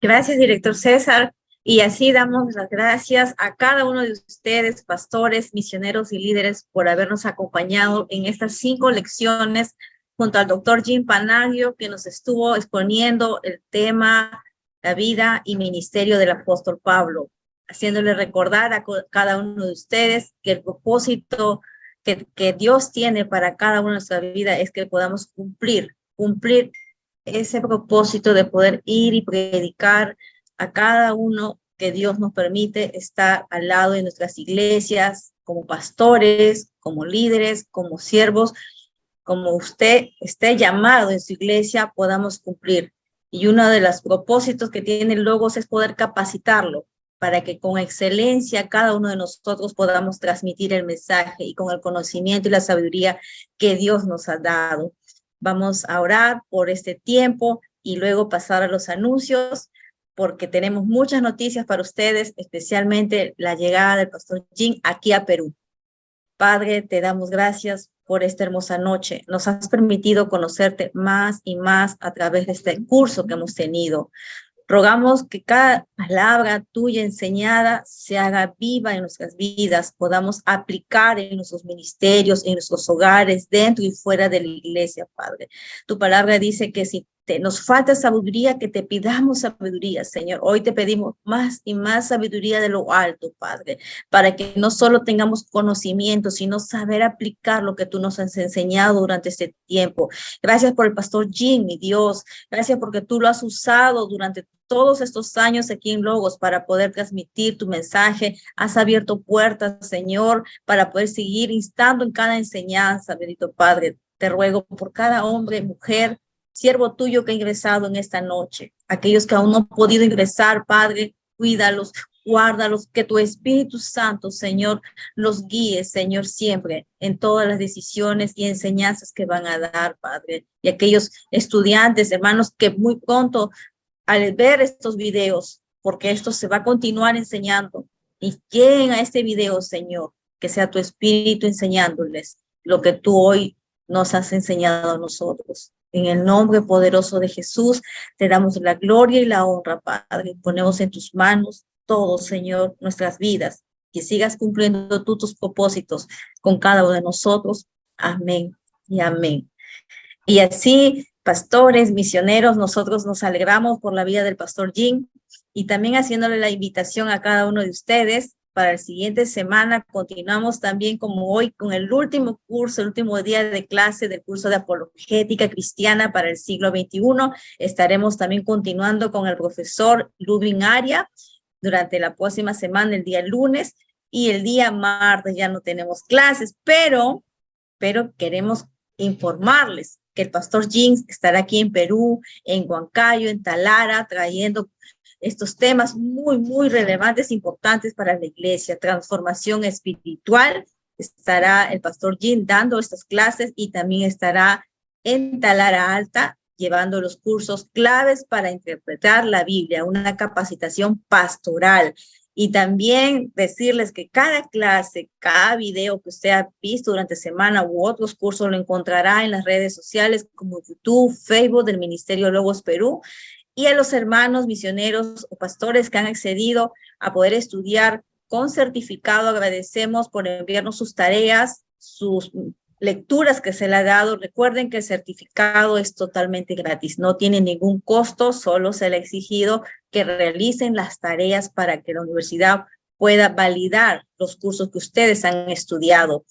Gracias, director César. Y así damos las gracias a cada uno de ustedes, pastores, misioneros y líderes, por habernos acompañado en estas 5 lecciones junto al doctor Jim Panagio, que nos estuvo exponiendo el tema, la vida y ministerio del apóstol Pablo, haciéndole recordar a cada uno de ustedes que el propósito que Dios tiene para cada uno de nuestra vida es que podamos cumplir ese propósito de poder ir y predicar a cada uno que Dios nos permite estar al lado de nuestras iglesias, como pastores, como líderes, como siervos, como usted esté llamado en su iglesia, podamos cumplir. Y uno de los propósitos que tiene Logos es poder capacitarlo para que con excelencia cada uno de nosotros podamos transmitir el mensaje y con el conocimiento y la sabiduría que Dios nos ha dado. Vamos a orar por este tiempo y luego pasar a los anuncios, porque tenemos muchas noticias para ustedes, especialmente la llegada del pastor Jim aquí a Perú. Padre, te damos gracias por esta hermosa noche. Nos has permitido conocerte más y más a través de este curso que hemos tenido. Rogamos que cada palabra tuya enseñada se haga viva en nuestras vidas, podamos aplicar en nuestros ministerios, en nuestros hogares, dentro y fuera de la iglesia, Padre. Tu palabra dice que si nos falta sabiduría, que te pidamos sabiduría, Señor. Hoy te pedimos más y más sabiduría de lo alto, Padre, para que no solo tengamos conocimiento, sino saber aplicar lo que tú nos has enseñado durante este tiempo. Gracias por el pastor Jim, mi Dios. Gracias porque tú lo has usado durante todos estos años aquí en Logos para poder transmitir tu mensaje. Has abierto puertas, Señor, para poder seguir instando en cada enseñanza, bendito Padre. Te ruego por cada hombre, mujer, siervo tuyo que ha ingresado en esta noche. Aquellos que aún no han podido ingresar, Padre, cuídalos, Guárdalos, que tu Espíritu Santo, Señor, los guíe, Señor, siempre en todas las decisiones y enseñanzas que van a dar, Padre. Y aquellos estudiantes, hermanos, que muy pronto al ver estos videos, porque esto se va a continuar enseñando, y lleguen a este video, Señor, que sea tu Espíritu enseñándoles lo que tú hoy nos has enseñado a nosotros. En el nombre poderoso de Jesús, te damos la gloria y la honra, Padre. Ponemos en tus manos todo, Señor, nuestras vidas. Que sigas cumpliendo tú tus propósitos con cada uno de nosotros. Amén y amén. Y así, pastores, misioneros, nosotros nos alegramos por la vida del pastor Jim y también haciéndole la invitación a cada uno de ustedes. Para la siguiente semana continuamos también como hoy con el último curso, el último día de clase del curso de apologética cristiana para el siglo XXI. Estaremos también continuando con el profesor Lubin Aria durante la próxima semana, el día lunes, y el día martes ya no tenemos clases, pero queremos informarles que el pastor Jim estará aquí en Perú, en Huancayo, en Talara, trayendo estos temas muy, muy relevantes, importantes para la iglesia. Transformación espiritual. Estará el pastor Jim dando estas clases y también estará en Talara Alta llevando los cursos claves para interpretar la Biblia, una capacitación pastoral. Y también decirles que cada clase, cada video que usted ha visto durante semana u otros cursos lo encontrará en las redes sociales como YouTube, Facebook del Ministerio Logos Perú. Y a los hermanos misioneros o pastores que han accedido a poder estudiar con certificado, agradecemos por enviarnos sus tareas, sus lecturas que se le ha dado. Recuerden que el certificado es totalmente gratis, no tiene ningún costo, solo se le ha exigido que realicen las tareas para que la universidad pueda validar los cursos que ustedes han estudiado.